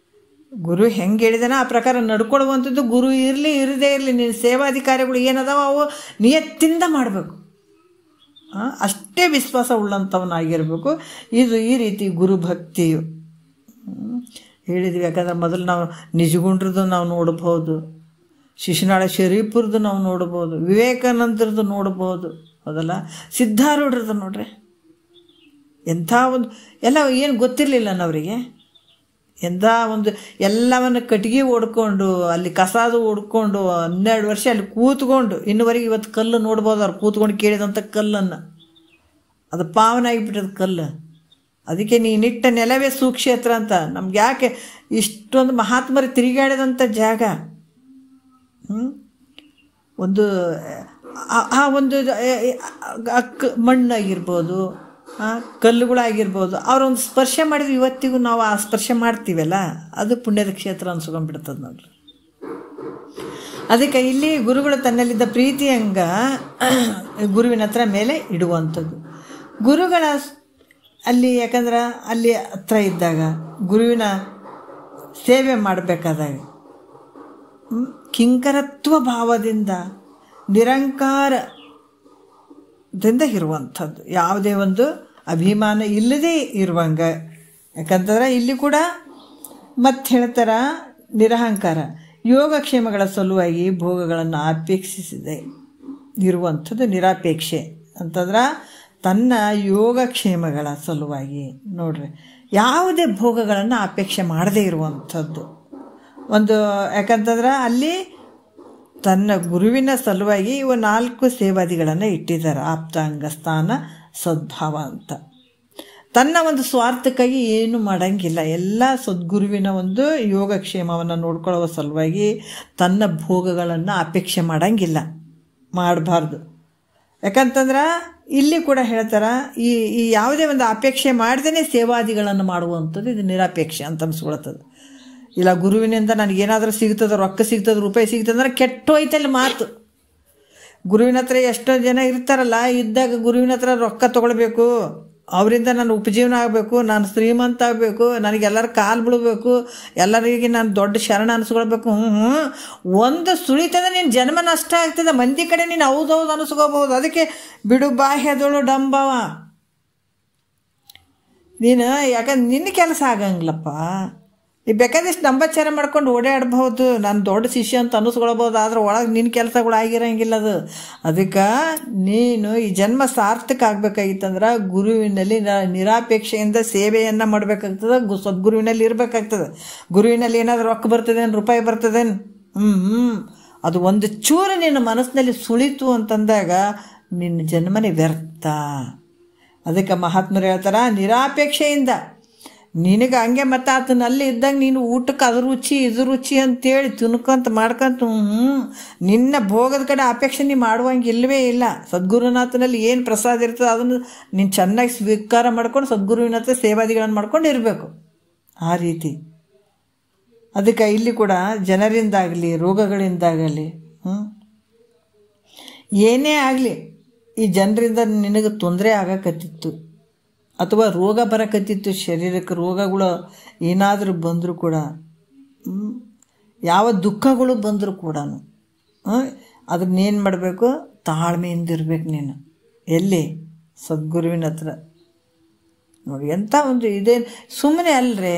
S1: ಗುರು ಹೆಂಗೆ ಹೇಳಿದಾನ ಆ ಪ್ರಕಾರ ನಡ್ಕೊಡುವಂಥದ್ದು. ಗುರು ಇರಲಿ ಇರದೇ ಇರಲಿ, ನಿನ್ನ ಸೇವಾಧಿಕಾರಿಗಳು ಏನದಾವ ಅವು ನಿಯತ್ತಿಂದ ಮಾಡಬೇಕು. ಅಷ್ಟೇ ವಿಶ್ವಾಸ ಉಳ್ಳಂಥವನಾಗಿರಬೇಕು. ಇದು ಈ ರೀತಿ ಗುರುಭಕ್ತಿಯು ಹೇಳಿದ್ವಿ. ಯಾಕಂದ್ರೆ ಮೊದಲು ನಾವು ನಿಜಗುಂಡ್ರದ್ದು ನಾವು ನೋಡ್ಬೋದು, ಶಿಶುನಾಳ ಶರೀಫ್ರದ್ದು ನಾವು ನೋಡ್ಬೋದು, ವಿವೇಕಾನಂದರದ್ದು ನೋಡ್ಬೋದು, ಹೌದಲ್ಲ, ಸಿದ್ಧಾರೂಢರದ್ದು ನೋಡ್ರಿ. ಎಂಥ ಒಂದು ಎಲ್ಲ ಏನು ಗೊತ್ತಿರಲಿಲ್ಲ ಅವರಿಗೆ. ಎಂಥ ಒಂದು ಎಲ್ಲವನ್ನು ಕಟ್ಟಿಗೆ ಓಡ್ಕೊಂಡು ಅಲ್ಲಿ ಕಸಾದು ಓಡ್ಕೊಂಡು 12 ವರ್ಷ ಅಲ್ಲಿ ಕೂತ್ಕೊಂಡು ಇನ್ನುವರೆಗೆ ಇವತ್ತು ಕಲ್ಲು ನೋಡ್ಬೋದು. ಅವ್ರು ಕೂತ್ಕೊಂಡು ಕೇಳಿದಂಥ ಕಲ್ಲನ್ನು, ಅದು ಪಾವನ ಆಗಿಬಿಟ್ಟದ ಕಲ್ಲು. ಅದಕ್ಕೆ ನೀನಿಟ್ಟ ನೆಲವೇ ಸುಕ್ಷೇತ್ರ ಅಂತ. ನಮ್ಗೆ ಯಾಕೆ ಇಷ್ಟೊಂದು ಮಹಾತ್ಮರು ತಿರುಗಾಡಿದಂಥ ಜಾಗ, ಒಂದು ಆ ಒಂದು ಮಣ್ಣಾಗಿರ್ಬೋದು, ಕಲ್ಲುಗಳಾಗಿರ್ಬೋದು, ಅವರೊಂದು ಸ್ಪರ್ಶ ಮಾಡಿದ್ವಿ. ಇವತ್ತಿಗೂ ನಾವು ಆ ಸ್ಪರ್ಶ ಮಾಡ್ತೀವಲ್ಲ, ಅದು ಪುಣ್ಯದ ಕ್ಷೇತ್ರ ಅನ್ಸ್ಕೊಂಡ್ಬಿಡ್ತದೆ ನೋಡ್ರಿ. ಅದಕ್ಕೆ ಇಲ್ಲಿ ಗುರುಗಳು ತನ್ನಲ್ಲಿದ್ದ ಪ್ರೀತಿ ಹಂಗ ಗುರುವಿನ ಹತ್ರ ಮೇಲೆ ಇಡುವಂಥದ್ದು. ಗುರುಗಳ ಅಲ್ಲಿ ಯಾಕಂದ್ರೆ ಅಲ್ಲಿ ಹತ್ರ ಇದ್ದಾಗ ಗುರುವಿನ ಸೇವೆ ಮಾಡಬೇಕಾದಾಗ ಕಿಂಕರತ್ವ ಭಾವದಿಂದ ನಿರಂಕಾರದಿಂದ ಇರುವಂಥದ್ದು, ಯಾವುದೇ ಒಂದು ಅಭಿಮಾನ ಇಲ್ಲದೇ ಇರುವಂಗೆ. ಯಾಕಂತಂದ್ರೆ ಇಲ್ಲಿ ಕೂಡ ಮತ್ತೆ ಹೇಳ್ತಾರ ನಿರಹಂಕಾರ ಯೋಗಕ್ಷೇಮಗಳ ಸಲುವಾಗಿ ಭೋಗಗಳನ್ನು ಅಪೇಕ್ಷಿಸದೆ ಇರುವಂಥದ್ದು ನಿರಾಪೇಕ್ಷೆ ಅಂತಂದ್ರೆ ತನ್ನ ಯೋಗಕ್ಷೇಮಗಳ ಸಲುವಾಗಿ ನೋಡ್ರಿ ಯಾವುದೇ ಭೋಗಗಳನ್ನು ಅಪೇಕ್ಷೆ ಮಾಡದೇ ಇರುವಂಥದ್ದು ಒಂದು. ಯಾಕಂತಂದ್ರೆ ಅಲ್ಲಿ ತನ್ನ ಗುರುವಿನ ಸಲುವಾಗಿ ಇವು 4 ಸೇವಾದಿಗಳನ್ನು ಇಟ್ಟಿದ್ದಾರೆ. ಆಪ್ತಾಂಗ ಸ್ಥಾನ ಸದ್ಭಾವ ಅಂತ. ತನ್ನ ಒಂದು ಸ್ವಾರ್ಥಕ್ಕಾಗಿ ಏನು ಮಾಡೋಂಗಿಲ್ಲ, ಎಲ್ಲ ಸದ್ಗುರುವಿನ ಒಂದು ಯೋಗಕ್ಷೇಮವನ್ನು ನೋಡ್ಕೊಳ್ಳುವ ಸಲುವಾಗಿ ತನ್ನ ಭೋಗಗಳನ್ನು ಅಪೇಕ್ಷೆ ಮಾಡೋಂಗಿಲ್ಲ, ಮಾಡಬಾರ್ದು. ಯಾಕಂತಂದ್ರೆ ಇಲ್ಲಿ ಕೂಡ ಹೇಳ್ತಾರೆ ಈ ಯಾವುದೇ ಒಂದು ಅಪೇಕ್ಷೆ ಮಾಡ್ದೇ ಸೇವಾದಿಗಳನ್ನು ಮಾಡುವಂಥದ್ದು ಇದು ನಿರಾಪೇಕ್ಷೆ ಅಂತ ಅನ್ಸ್ಕೊಳ್ತದೆ. ಇಲ್ಲ ಗುರುವಿನಿಂದ ನನಗೇನಾದರೂ ಸಿಗ್ತದೆ, ರೊಕ್ಕ ಸಿಗ್ತದೆ, ರೂಪಾಯಿ ಸಿಗ್ತದಂದ್ರೆ ಕೆಟ್ಟೋಯ್ತಲ್ಲಿ ಮಾತು. ಗುರುವಿನ ಹತ್ರ ಎಷ್ಟೋ ಜನ ಇರ್ತಾರಲ್ಲ, ಇದ್ದಾಗ ಗುರುವಿನ ಹತ್ರ ರೊಕ್ಕ ತೊಗೊಳ್ಬೇಕು, ಅವರಿಂದ ನಾನು ಉಪಜೀವನ ಆಗಬೇಕು, ನಾನು ಶ್ರೀಮಂತ ಆಗಬೇಕು, ನನಗೆಲ್ಲರ ಕಾಲು ಬಿಡಬೇಕು, ಎಲ್ಲರಿಗೆ ನಾನು ದೊಡ್ಡ ಶರಣ ಅನಿಸ್ಕೊಳ್ಬೇಕು. ಒಂದು ಸುಳಿತದ ನಿನ್ನ ಜನ್ಮ ನಷ್ಟ ಆಗ್ತದೆ. ಮಂದಿ ಕಡೆ ನೀನು ಹೌದೌದು ಅನಿಸ್ಕೋಬಹುದು. ಅದಕ್ಕೆ ಬಿಡು ಬಾಹ್ಯದಳು ಡಂಬವ. ನೀನು ಯಾಕಂದ್ರೆ ನಿನ್ನ ಕೆಲಸ ಆಗಂಗಿಲ್ಲಪ್ಪ. ನೀ ಬೇಕಾದಷ್ಟು ನಂಬಾಚಾರ ಮಾಡ್ಕೊಂಡು ಓಡಾಡ್ಬಹುದು, ನಾನು ದೊಡ್ಡ ಶಿಷ್ಯ ಅಂತ ಅನ್ನಿಸ್ಕೊಳ್ಬೋದು. ಆದ್ರೆ ಒಳಗೆ ನಿನ್ನ ಕೆಲಸಗಳು ಆಗಿರಂಗಿಲ್ಲ ಅದು. ಅದಕ್ಕೆ ನೀನು ಈ ಜನ್ಮ ಸಾರ್ಥಕ ಆಗಬೇಕಾಗಿತ್ತಂದ್ರೆ ಗುರುವಿನಲ್ಲಿ ನಿರಾಪೇಕ್ಷೆಯಿಂದ ಸೇವೆಯನ್ನು ಮಾಡಬೇಕಾಗ್ತದೆ, ಸದ್ಗುರುವಿನಲ್ಲಿ ಇರಬೇಕಾಗ್ತದೆ. ಗುರುವಿನಲ್ಲಿ ಏನಾದರೂ ರೊಕ್ಕ ಬರ್ತದೇನು, ರೂಪಾಯಿ ಬರ್ತದೇನು, ಅದು ಒಂದು ಚೂರು ನಿನ್ನ ಮನಸ್ಸಿನಲ್ಲಿ ಸುಳಿತು ಅಂತಂದಾಗ ನಿನ್ನ ಜನ್ಮನೇ ವ್ಯರ್ಥ. ಅದಕ್ಕೆ ಮಹಾತ್ಮರು ಹೇಳ್ತಾರೆ, ನಿರಾಪೇಕ್ಷೆಯಿಂದ ನಿನಗೆ ಹಂಗೆ ಮತ್ತು ಆತನಲ್ಲಿ ಇದ್ದಂಗೆ ನೀನು ಊಟಕ್ಕೆ ಅದು ರುಚಿ ಇದು ರುಚಿ ಅಂತೇಳಿ ತಿನ್ಕೊಂತ ಮಾಡ್ಕೊಂತ ನಿನ್ನ ಭೋಗದ ಕಡೆ ಅಪೇಕ್ಷೆ ನೀ ಮಾಡುವಂಗೆ ಇಲ್ಲವೇ ಇಲ್ಲ. ಸದ್ಗುರುನಾಥನಲ್ಲಿ ಏನು ಪ್ರಸಾದ ಇರ್ತದೆ ಅದನ್ನು ನೀನು ಚೆನ್ನಾಗಿ ಸ್ವೀಕಾರ ಮಾಡ್ಕೊಂಡು ಸದ್ಗುರುವಿನ ಹತ್ರ ಸೇವಾದಿಗಳನ್ನು ಮಾಡ್ಕೊಂಡು ಇರಬೇಕು. ಆ ರೀತಿ ಅದಕ್ಕೆ ಇಲ್ಲಿ ಕೂಡ ಜನರಿಂದಾಗಲಿ ರೋಗಗಳಿಂದಾಗಲಿ ಏನೇ ಆಗಲಿ ಈ ಜನರಿಂದ ನಿನಗೆ ತೊಂದರೆ ಆಗಕತ್ತಿತ್ತು ಅಥವಾ ರೋಗ ಬರಕತ್ತಿತ್ತು, ಶರೀರಕ್ಕೆ ರೋಗಗಳು ಏನಾದರೂ ಬಂದರೂ ಕೂಡ, ಯಾವ ದುಃಖಗಳು ಬಂದರೂ ಕೂಡ ಅದನ್ನೇನು ಮಾಡಬೇಕು, ತಾಳ್ಮೆಯಿಂದ ಇರಬೇಕು ನೀನು. ಎಲ್ಲಿ? ಸದ್ಗುರುವಿನ ಹತ್ರ. ನೋಡಿ ಎಂಥ ಒಂದು ಇದೇನು ಸುಮ್ಮನೆ ಅಲ್ಲರೇ.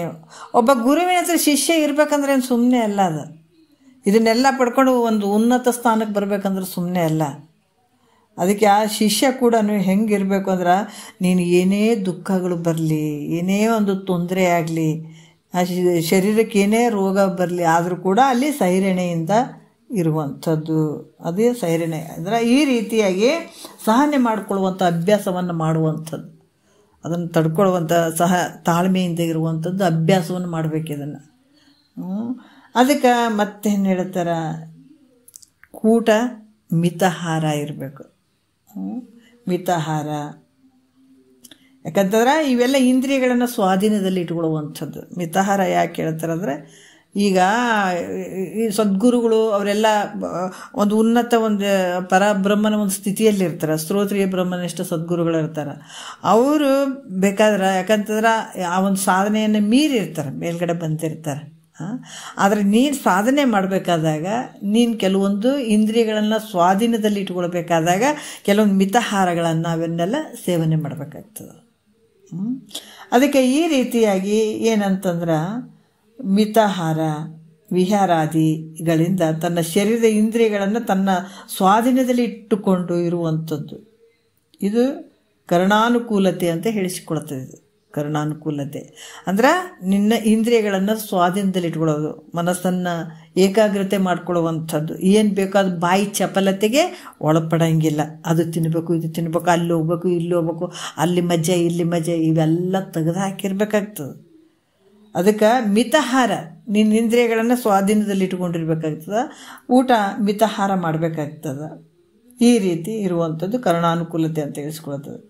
S1: ಒಬ್ಬ ಗುರುವಿನ ಹತ್ರ ಶಿಷ್ಯ ಇರಬೇಕಂದ್ರೆ ಏನು ಸುಮ್ಮನೆ ಅಲ್ಲ ಅದು. ಇದನ್ನೆಲ್ಲ ಪಡ್ಕೊಂಡು ಒಂದು ಉನ್ನತ ಸ್ಥಾನಕ್ಕೆ ಬರಬೇಕಂದ್ರೆ ಸುಮ್ಮನೆ ಅಲ್ಲ. ಅದಕ್ಕೆ ಆ ಶಿಷ್ಯ ಕೂಡ ಹೆಂಗಿರಬೇಕು ಅಂದ್ರೆ, ನೀನು ಏನೇ ದುಃಖಗಳು ಬರಲಿ, ಏನೇ ಒಂದು ತೊಂದರೆ ಆಗಲಿ, ಆ ಶರೀರಕ್ಕೆ ಏನೇ ರೋಗ ಬರಲಿ, ಆದರೂ ಕೂಡ ಅಲ್ಲಿ ಸೈರಣೆಯಿಂದ ಇರುವಂಥದ್ದು. ಅದೇ ಸೈರಣೆ ಅಂದರೆ ಈ ರೀತಿಯಾಗಿ ಸಹನೆ ಮಾಡಿಕೊಳ್ಳುವಂಥ ಅಭ್ಯಾಸವನ್ನು ಮಾಡುವಂಥದ್ದು, ಅದನ್ನು ತಡ್ಕೊಳ್ಳುವಂಥ ತಾಳ್ಮೆಯಿಂದ ಇರುವಂಥದ್ದು ಅಭ್ಯಾಸವನ್ನು ಮಾಡಬೇಕು ಇದನ್ನು. ಅದಕ್ಕೆ ಮತ್ತೇನು ಹೇಳ್ತಾರೆ, ಕೂಟ ಮಿತಾಹಾರ ಇರಬೇಕು. ಮಿತಾಹಾರ ಯಾಕಂತಂದ್ರೆ ಇವೆಲ್ಲ ಇಂದ್ರಿಯಗಳನ್ನು ಸ್ವಾಧೀನದಲ್ಲಿ ಇಟ್ಕೊಳ್ಳುವಂಥದ್ದು. ಮಿತಾಹಾರ ಯಾಕೆ ಹೇಳ್ತಾರೆ ಅಂದರೆ, ಈಗ ಈ ಸದ್ಗುರುಗಳು ಅವರೆಲ್ಲ ಒಂದು ಉನ್ನತ ಒಂದು ಪರಬ್ರಹ್ಮನ ಒಂದು ಸ್ಥಿತಿಯಲ್ಲಿರ್ತಾರೆ. ಸ್ತೋತ್ರೀಯ ಬ್ರಹ್ಮನಿಷ್ಠ ಸದ್ಗುರುಗಳು ಇರ್ತಾರೆ. ಅವರು ಬೇಕಾದ್ರೆ ಯಾಕಂತಂದ್ರೆ ಆ ಒಂದು ಸಾಧನೆಯನ್ನು ಮೀರಿ ಇರ್ತಾರೆ, ಮೇಲ್ಗಡೆ ಬಂದಿರ್ತಾರೆ. ಆದರೆ ನೀನು ಸಾಧನೆ ಮಾಡಬೇಕಾದಾಗ ನೀನು ಕೆಲವೊಂದು ಇಂದ್ರಿಯಗಳನ್ನು ಸ್ವಾಧೀನದಲ್ಲಿ ಇಟ್ಕೊಳ್ಬೇಕಾದಾಗ ಕೆಲವೊಂದು ಮಿತಾಹಾರಗಳನ್ನು ಅವನ್ನೆಲ್ಲ ಸೇವನೆ ಮಾಡಬೇಕಾಗ್ತದೆ. ಅದಕ್ಕೆ ಈ ರೀತಿಯಾಗಿ ಏನಂತಂದ್ರೆ ಮಿತಾಹಾರ ವಿಹಾರಾದಿಗಳಿಂದ ತನ್ನ ಶರೀರದ ಇಂದ್ರಿಯಗಳನ್ನು ತನ್ನ ಸ್ವಾಧೀನದಲ್ಲಿ ಇಟ್ಟುಕೊಂಡು ಇರುವಂಥದ್ದು. ಇದು ಕರ್ಣಾನುಕೂಲತೆ ಅಂತ ಹೇಳಿಸಿಕೊಳ್ತದೆ. ಇದು ಕರ್ಣಾನುಕೂಲತೆ ಅಂದ್ರೆ ನಿನ್ನ ಇಂದ್ರಿಯಗಳನ್ನು ಸ್ವಾಧೀನದಲ್ಲಿ ಇಟ್ಕೊಳ್ಳೋದು, ಮನಸ್ಸನ್ನು ಏಕಾಗ್ರತೆ ಮಾಡ್ಕೊಳ್ಳುವಂಥದ್ದು. ಏನು ಬೇಕೋ ಅದು ಬಾಯಿ ಚಪಲತೆಗೆ ಒಳಪಡಂಗಿಲ್ಲ. ಅದು ತಿನ್ನಬೇಕು, ಇದು ತಿನ್ನಬೇಕು, ಅಲ್ಲಿ ಹೋಗ್ಬೇಕು, ಇಲ್ಲಿ ಹೋಗ್ಬೇಕು, ಅಲ್ಲಿ ಮಜಾ ಇಲ್ಲಿ ಮಜಾ, ಇವೆಲ್ಲ ತೆಗೆದು ಹಾಕಿರ್ಬೇಕಾಗ್ತದೆ. ಅದಕ್ಕೆ ಮಿತಾಹಾರ, ನಿನ್ನ ಇಂದ್ರಿಯಗಳನ್ನು ಸ್ವಾಧೀನದಲ್ಲಿ ಇಟ್ಕೊಂಡಿರ್ಬೇಕಾಗ್ತದೆ. ಊಟ ಮಿತಾಹಾರ ಮಾಡಬೇಕಾಗ್ತದೆ. ಈ ರೀತಿ ಇರುವಂಥದ್ದು ಕರ್ಣಾನುಕೂಲತೆ ಅಂತ ಹೇಳಿಸ್ಕೊಳ್ತದೆ.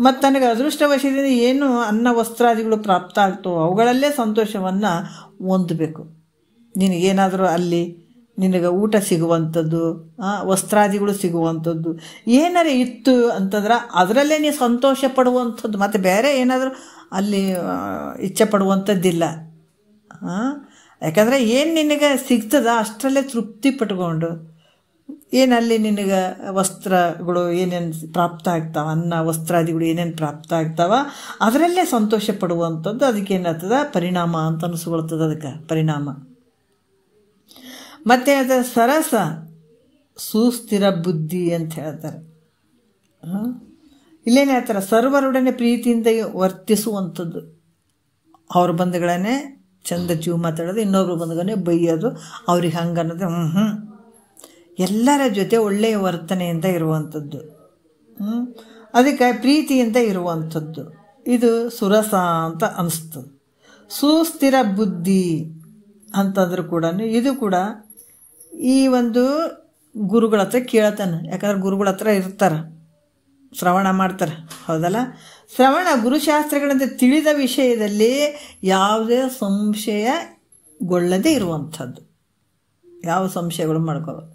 S1: ಮತ್ತು ನನಗೆ ಅದೃಷ್ಟವಶದಿಂದ ಏನು ಅನ್ನ ವಸ್ತ್ರಾದಿಗಳು ಪ್ರಾಪ್ತ ಆಗ್ತವೋ ಅವುಗಳಲ್ಲೇ ಸಂತೋಷವನ್ನು ಹೊಂದಬೇಕು. ನಿನಗೇನಾದರೂ ಅಲ್ಲಿ ನಿನಗೆ ಊಟ ಸಿಗುವಂಥದ್ದು, ವಸ್ತ್ರಾದಿಗಳು ಸಿಗುವಂಥದ್ದು ಏನಾರು ಇತ್ತು ಅಂತಂದ್ರೆ ಅದರಲ್ಲೇ ನೀನು ಸಂತೋಷ ಪಡುವಂಥದ್ದು, ಮತ್ತು ಬೇರೆ ಏನಾದರೂ ಅಲ್ಲಿ ಇಚ್ಛೆ ಪಡುವಂಥದ್ದಿಲ್ಲ. ಯಾಕಂದರೆ ಏನು ನಿನಗೆ ಸಿಗ್ತದ ಅಷ್ಟರಲ್ಲೇ ತೃಪ್ತಿ ಪಟ್ಕೊಂಡು, ಏನಲ್ಲಿ ನಿನಗೆ ವಸ್ತ್ರಗಳು ಏನೇನು ಪ್ರಾಪ್ತ ಆಗ್ತಾವ, ಅನ್ನ ವಸ್ತ್ರಾದಿಗಳು ಏನೇನು ಪ್ರಾಪ್ತ ಆಗ್ತಾವ ಅದರಲ್ಲೇ ಸಂತೋಷ ಪಡುವಂಥದ್ದು. ಅದಕ್ಕೇನಾಗ್ತದೆ, ಪರಿಣಾಮ ಅಂತ ಅನಿಸ್ಕೊಳ್ತದೆ. ಅದಕ್ಕೆ ಪರಿಣಾಮ. ಮತ್ತು ಅದು ಸರಸ ಸುಸ್ಥಿರ ಬುದ್ಧಿ ಅಂತ ಹೇಳ್ತಾರೆ. ಇಲ್ಲೇನು ಹೇಳ್ತಾರೆ, ಸರ್ವರೊಡನೆ ಪ್ರೀತಿಯಿಂದ ವರ್ತಿಸುವಂಥದ್ದು. ಅವ್ರ ಬಂಧುಗಳನ್ನೇ ಚಂದ ಜೀವ ಮಾತಾಡೋದು, ಇನ್ನೊಬ್ರು ಬಂಧುಗಳನ್ನೇ ಬೈಯೋದು, ಅವ್ರಿಗೆ ಹಂಗೆ ಅನ್ನೋದು. ಎಲ್ಲರ ಜೊತೆ ಒಳ್ಳೆಯ ವರ್ತನೆಯಿಂದ ಇರುವಂಥದ್ದು, ಅದಕ್ಕೆ ಪ್ರೀತಿಯಿಂದ ಇರುವಂಥದ್ದು. ಇದು ಸುರಸ ಅಂತ ಅನಿಸ್ತದೆ. ಸುಸ್ಥಿರ ಬುದ್ಧಿ ಅಂತಂದ್ರೂ ಕೂಡ ಇದು ಕೂಡ ಈ ಒಂದು ಗುರುಗಳ ಹತ್ರ ಕೇಳ್ತಾನೆ. ಯಾಕಂದ್ರೆ ಗುರುಗಳ ಹತ್ರ ಇರ್ತಾರೆ, ಶ್ರವಣ ಮಾಡ್ತಾರೆ, ಹೌದಲ್ಲ. ಶ್ರವಣ ಗುರುಶಾಸ್ತ್ರಗಳಿಂದ ತಿಳಿದ ವಿಷಯದಲ್ಲಿ ಯಾವುದೇ ಸಂಶಯಗೊಳ್ಳದೇ ಇರುವಂಥದ್ದು, ಯಾವ ಸಂಶಯಗಳು ಮಾಡ್ಕೊಳ್ಳೋದು.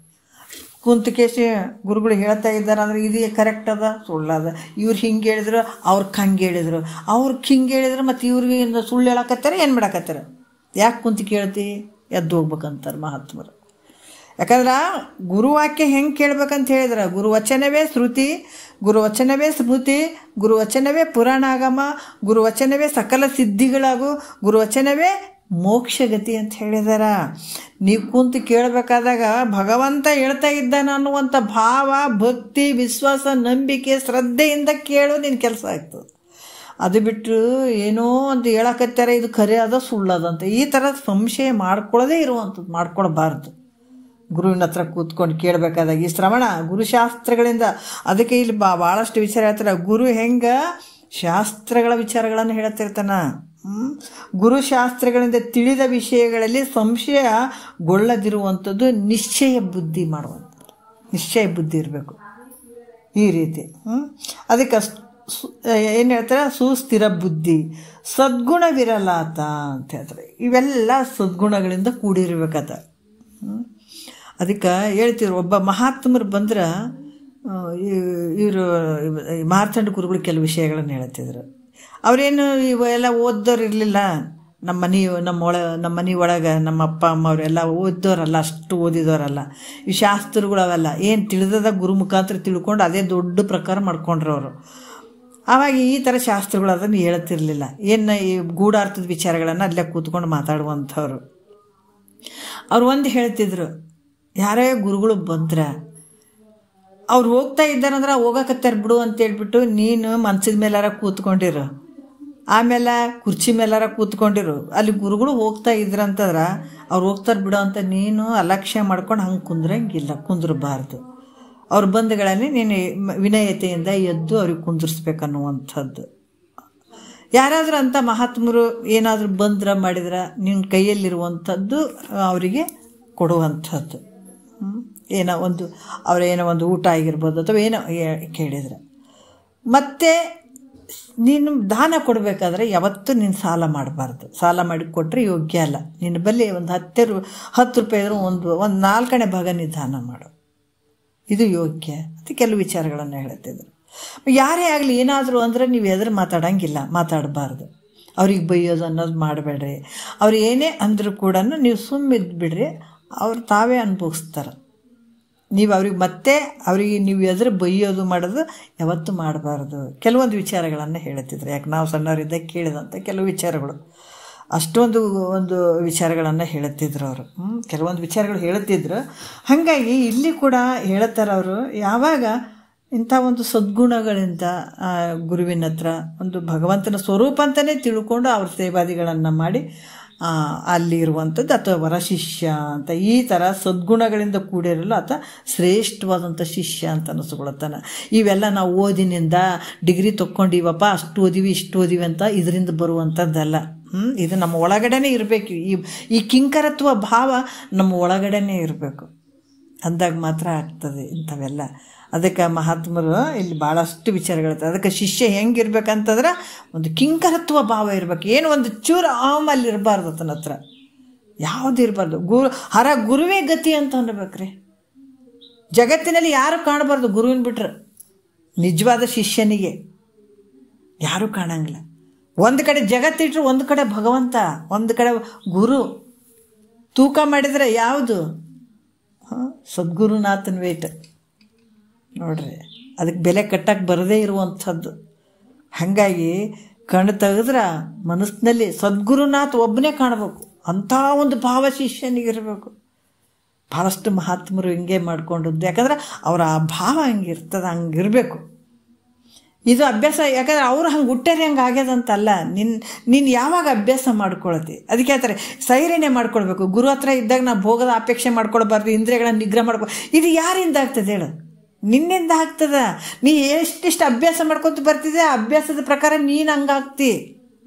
S1: ಕುಂತಕೇಶಿ ಗುರುಗಳು ಹೇಳ್ತಾ ಇದ್ದಾರೆ ಅಂದರೆ ಇದು ಕರೆಕ್ಟ್ ಅದ ಸುಳ್ಳದ, ಇವ್ರು ಹಿಂಗೆ ಹೇಳಿದ್ರು ಅವ್ರಿಗೆ ಹಂಗೆ ಹೇಳಿದ್ರು, ಅವ್ರಿಗೆ ಹಿಂಗೆ ಹೇಳಿದ್ರು ಮತ್ತು ಇವ್ರಿಗೆ ಸುಳ್ಳು ಹೇಳಕತ್ತಾರ ಏನು ಮಾಡಕತ್ತಾರ, ಯಾಕೆ ಕುಂತು ಕೇಳ್ತಿ, ಎದ್ದು ಹೋಗ್ಬೇಕಂತಾರೆ ಮಹಾತ್ಮರು. ಯಾಕಂದ್ರೆ ಗುರುವಾಕ್ಯ ಹೆಂಗೆ ಕೇಳ್ಬೇಕಂತ ಹೇಳಿದ್ರೆ ಗುರುವಚನವೇ ಶ್ರುತಿ, ಗುರುವಚನವೇ ಸ್ಮೃತಿ, ಗುರುವಚನವೇ ಪುರಾಣಾಗಮ, ಗುರುವಚನವೇ ಸಕಲ ಸಿದ್ಧಿಗಳಾಗು, ಗುರುವಚನವೇ ಮೋಕ್ಷಗತಿ ಅಂತ ಹೇಳಿದಾರ. ನೀವು ಕುಂತು ಕೇಳಬೇಕಾದಾಗ ಭಗವಂತ ಹೇಳ್ತಾ ಇದ್ದಾನ ಅನ್ನುವಂಥ ಭಾವ, ಭಕ್ತಿ, ವಿಶ್ವಾಸ, ನಂಬಿಕೆ, ಶ್ರದ್ಧೆಯಿಂದ ಕೇಳೋ ನಿನ್ನ ಕೆಲಸ ಆಗ್ತದೆ. ಅದು ಬಿಟ್ಟು ಏನೋ ಅಂತ ಹೇಳಕತ್ತಾರೆ ಇದು ಖರೆ ಅದ ಸುಳ್ಳದಂತ ಈ ಥರ ಸಂಶಯ ಮಾಡ್ಕೊಳ್ಳೋದೇ ಇರುವಂಥದ್ದು, ಮಾಡ್ಕೊಳ್ಬಾರ್ದು. ಗುರುವಿನ ಹತ್ರ ಕೂತ್ಕೊಂಡು ಕೇಳಬೇಕಾದಾಗ ಈ ಶ್ರವಣ ಗುರುಶಾಸ್ತ್ರಗಳಿಂದ, ಅದಕ್ಕೆ ಇಲ್ಲಿ ಭಾಳಷ್ಟು ವಿಚಾರ ಹೇಳ್ತಾರೆ. ಗುರು ಹೆಂಗೆ ಶಾಸ್ತ್ರಗಳ ವಿಚಾರಗಳನ್ನು ಹೇಳ್ತಿರ್ತಾನ. ಗುರುಶಾಸ್ತ್ರಗಳಿಂದ ತಿಳಿದ ವಿಷಯಗಳಲ್ಲಿ ಸಂಶಯಗೊಳ್ಳದಿರುವಂಥದ್ದು ನಿಶ್ಚಯ ಬುದ್ಧಿ ಮಾಡುವಂಥದ್ದು, ನಿಶ್ಚಯ ಬುದ್ಧಿ ಇರಬೇಕು ಈ ರೀತಿ. ಅದಕ್ಕೆ ಏನು ಹೇಳ್ತಾರೆ, ಸುಸ್ಥಿರ ಬುದ್ಧಿ, ಸದ್ಗುಣವಿರಲಾತ ಅಂತ ಹೇಳ್ತಾರೆ. ಇವೆಲ್ಲ ಸದ್ಗುಣಗಳಿಂದ ಕೂಡಿರ್ಬೇಕತ್ತ. ಅದಕ್ಕೆ ಹೇಳ್ತಿದ್ರು, ಒಬ್ಬ ಮಹಾತ್ಮರು ಬಂದ್ರೆ ಇವರು ಮಾರ್ತಾಂಡ ಗುರುಗಳು ಕೆಲವು ವಿಷಯಗಳನ್ನು ಹೇಳ್ತಿದ್ರು. ಅವರೇನು ಇವೆಲ್ಲ ಓದ್ದೋರು ಇರಲಿಲ್ಲ. ನಮ್ಮ ಮನೆ ಒಳಗೆ ನಮ್ಮ ಅಪ್ಪ ಅಮ್ಮ ಅವರೆಲ್ಲ ಓದ್ದೋರಲ್ಲ, ಅಷ್ಟು ಓದಿದವರಲ್ಲ. ಈ ಶಾಸ್ತ್ರಗಳು ಅವೆಲ್ಲ ಏನು ತಿಳಿದದ ಗುರು ಮುಖಾಂತರ ತಿಳ್ಕೊಂಡು ಅದೇ ದೊಡ್ಡ ಪ್ರಕಾರ ಮಾಡ್ಕೊಂಡ್ರು ಅವರು. ಆವಾಗ ಈ ಥರ ಶಾಸ್ತ್ರಗಳು ಅದನ್ನು ಹೇಳ್ತಿರ್ಲಿಲ್ಲ. ಏನು ಈ ಗೂಢಾರ್ಥದ ವಿಚಾರಗಳನ್ನು ಅಲ್ಲೇ ಕೂತ್ಕೊಂಡು ಮಾತಾಡುವಂಥವ್ರು. ಅವ್ರು ಒಂದು ಹೇಳ್ತಿದ್ರು, ಯಾರೇ ಗುರುಗಳು ಬಂದ್ರೆ ಅವ್ರು ಹೋಗ್ತಾ ಇದ್ದಾರಂದ್ರೆ ಹೋಗಕತ್ತಾರ ಬಿಡು ಅಂತೇಳ್ಬಿಟ್ಟು ನೀನು ಮನ್ಸಿದ ಮೇಲಾರ ಕೂತ್ಕೊಂಡಿರು, ಆಮೇಲೆ ಕುರ್ಚಿ ಮೇಲಾರ ಕೂತ್ಕೊಂಡಿರು. ಅಲ್ಲಿ ಗುರುಗಳು ಹೋಗ್ತಾ ಇದ್ರಂತಂದ್ರೆ ಅವ್ರು ಹೋಗ್ತಾರೆ ಬಿಡು ಅಂತ ನೀನು ಅಲಕ್ಷ್ಯ ಮಾಡ್ಕೊಂಡು ಹಂಗೆ ಕುಂದ್ರಂಗಿಲ್ಲ, ಕುಂದ್ರಬಾರ್ದು. ಅವ್ರ ಬಂಧುಗಳಲ್ಲಿ ನೀನು ವಿನಯತೆಯಿಂದ ಎದ್ದು ಅವ್ರಿಗೆ ಕುಂದಿರ್ಸ್ಬೇಕನ್ನುವಂಥದ್ದು. ಯಾರಾದರೂ ಅಂಥ ಮಹಾತ್ಮರು ಏನಾದರೂ ಬಂದ್ರೆ ಮಾಡಿದ್ರೆ ನಿನ್ನ ಕೈಯಲ್ಲಿರುವಂಥದ್ದು ಅವರಿಗೆ ಕೊಡುವಂಥದ್ದು. ಏನೋ ಒಂದು ಅವರೇನೋ ಒಂದು ಊಟ ಆಗಿರ್ಬೋದು ಅಥವಾ ಏನೋ ಕೇಳಿದ್ರೆ. ಮತ್ತು ನೀನು ದಾನ ಕೊಡಬೇಕಾದ್ರೆ ಯಾವತ್ತೂ ನೀನು ಸಾಲ ಮಾಡಬಾರ್ದು. ಸಾಲ ಮಾಡಿ ಕೊಟ್ಟರೆ ಯೋಗ್ಯ ಅಲ್ಲ. ನಿನ್ನ ಬಳಿ ಒಂದು 10 ರೂಪಾಯಿ ಇದ್ರೂ ಒಂದು 4ನೇ ಭಾಗ ನೀನು ದಾನ ಮಾಡು, ಇದು ಯೋಗ್ಯ ಅಂತ ಕೆಲವು ವಿಚಾರಗಳನ್ನು ಹೇಳ್ತಿದ್ರು. ಯಾರೇ ಆಗಲಿ ಏನಾದರೂ ಅಂದರೆ ನೀವು ಎದುರು ಮಾತಾಡೋಂಗಿಲ್ಲ, ಮಾತಾಡಬಾರ್ದು. ಅವ್ರಿಗೆ ಬೈಯೋದು ಅನ್ನೋದು ಮಾಡಬೇಡ್ರಿ. ಅವ್ರು ಏನೇ ಅಂದರೂ ಕೂಡ ನೀವು ಸುಮ್ಮಿದ್ದು ಬಿಡ್ರಿ, ಅವ್ರು ತಾವೇ ಅನುಭವಿಸ್ತಾರೆ. ನೀವು ಅವರಿಗೆ ನೀವು ಎದುರು ಬೈಯೋದು ಮಾಡೋದು ಯಾವತ್ತೂ ಮಾಡಬಾರ್ದು. ಕೆಲವೊಂದು ವಿಚಾರಗಳನ್ನು ಹೇಳ್ತಿದ್ರು. ಯಾಕೆ ನಾವು ಸಣ್ಣವರಿದ್ದಾಗ ಕೇಳಿದಂಥ ಕೆಲವು ವಿಚಾರಗಳು, ಅಷ್ಟೊಂದು ವಿಚಾರಗಳನ್ನು ಹೇಳುತ್ತಿದ್ರು ಅವರು. ಕೆಲವೊಂದು ವಿಚಾರಗಳು ಹೇಳುತ್ತಿದ್ರು. ಹಾಗಾಗಿ ಇಲ್ಲಿ ಕೂಡ ಹೇಳ್ತಾರೆ ಅವರು, ಯಾವಾಗ ಇಂಥ ಒಂದು ಸದ್ಗುಣಗಳಿಂದ ಗುರುವಿನ ಹತ್ರ ಒಂದು ಭಗವಂತನ ಸ್ವರೂಪ ಅಂತಲೇ ತಿಳ್ಕೊಂಡು ಅವ್ರ ಸೇವಾದಿಗಳನ್ನು ಮಾಡಿ ಅಲ್ಲಿ ಇರುವಂಥದ್ದು ಅಥವಾ ವರಶಿಷ್ಯ ಅಂತ ಈ ಥರ ಸದ್ಗುಣಗಳಿಂದ ಕೂಡಿರಲು ಆತ ಶ್ರೇಷ್ಠವಾದಂಥ ಶಿಷ್ಯ ಅಂತ ಅನಿಸ್ಕೊಳತ್ತಾನೆ. ಇವೆಲ್ಲ ನಾವು ಓದಿನಿಂದ ಡಿಗ್ರಿ ತೊಗೊಂಡಿವಪ್ಪ, ಅಷ್ಟು ಓದಿವಿ ಇಷ್ಟು ಓದಿವಿ ಅಂತ ಇದರಿಂದ ಬರುವಂಥದ್ದಲ್ಲ. ಇದು ನಮ್ಮ ಒಳಗಡೆನೇ ಇರಬೇಕು. ಈ ಕಿಂಕರತ್ವ ಭಾವ ನಮ್ಮ ಒಳಗಡೆನೇ ಇರಬೇಕು, ಅಂದಾಗ ಮಾತ್ರ ಆಗ್ತದೆ ಇಂಥವೆಲ್ಲ. ಅದಕ್ಕೆ ಮಹಾತ್ಮರು ಇಲ್ಲಿ ಭಾಳಷ್ಟು ವಿಚಾರಗಳಿರ್ತದೆ. ಅದಕ್ಕೆ ಶಿಷ್ಯ ಹೆಂಗಿರ್ಬೇಕಂತಂದ್ರೆ ಒಂದು ಕಿಂಕರತ್ವ ಭಾವ ಇರಬೇಕು. ಏನು ಒಂದು ಚೂರು ಆಮಲ್ಲಿ ಇರಬಾರ್ದು, ತನ್ನ ಹತ್ರ ಯಾವುದು ಇರಬಾರ್ದು. ಗುರುವೇ ಗತಿ ಅಂತ ಅನ್ಬೇಕ್ರಿ. ಜಗತ್ತಿನಲ್ಲಿ ಯಾರು ಕಾಣಬಾರ್ದು ಗುರುವಿನ ಬಿಟ್ರೆ. ನಿಜವಾದ ಶಿಷ್ಯನಿಗೆ ಯಾರೂ ಕಾಣಂಗಿಲ್ಲ. ಒಂದು ಕಡೆ ಜಗತ್ತಿಟ್ರು, ಒಂದು ಕಡೆ ಭಗವಂತ, ಒಂದು ಕಡೆ ಗುರು. ತೂಕ ಮಾಡಿದರೆ ಯಾವುದು ಸದ್ಗುರುನಾಥನ ವೇಟ್ ನೋಡ್ರಿ. ಅದಕ್ಕೆ ಬೆಲೆ ಕಟ್ಟಕ್ಕೆ ಬರದೇ ಇರುವಂಥದ್ದು. ಹಾಗಾಗಿ ಕಣ್ಣು ತೆಗೆದ್ರೆ ಮನಸ್ಸಿನಲ್ಲಿ ಸದ್ಗುರುನಾಥ್ ಒಬ್ಬನೇ ಕಾಣಬೇಕು, ಅಂಥ ಒಂದು ಭಾವ ಶಿಷ್ಯನಿಗಿರಬೇಕು. ಭಾಳಷ್ಟು ಮಹಾತ್ಮರು ಹಿಂಗೆ ಮಾಡ್ಕೊಂಡದ್ದು. ಯಾಕಂದ್ರೆ ಅವರ ಆ ಭಾವ ಹಂಗಿರ್ತದೆ, ಹಂಗಿರಬೇಕು. ಇದು ಅಭ್ಯಾಸ. ಯಾಕಂದ್ರೆ ಅವ್ರು ಹಂಗೆ ಹುಟ್ಟಾರೆ ಹಂಗೆ ಆಗ್ಯದಂತಲ್ಲ. ನೀನು ಯಾವಾಗ ಅಭ್ಯಾಸ ಮಾಡ್ಕೊಳತಿ ಅದಕ್ಕೆ ಹೇಳ್ತಾರೆ ಸೈರಣೆ ಮಾಡ್ಕೊಳ್ಬೇಕು. ಗುರು ಹತ್ರ ಇದ್ದಾಗ ನಾವು ಭೋಗದ ಅಪೇಕ್ಷೆ ಮಾಡ್ಕೊಳ್ಬಾರ್ದು, ಇಂದ್ರಿಯಗಳನ್ನ ನಿಗ್ರಹ ಮಾಡ್ಕೊ. ಇದು ಯಾರಿಂದ ಆಗ್ತದೆ ಹೇಳು? ನಿನ್ನಿಂದ ಆಗ್ತದ. ನೀ ಎಷ್ಟೆಷ್ಟು ಅಭ್ಯಾಸ ಮಾಡ್ಕೊತ ಬರ್ತಿದ್ದೆ, ಆ ಅಭ್ಯಾಸದ ಪ್ರಕಾರ ನೀನು ಹಂಗಾಗ್ತಿ.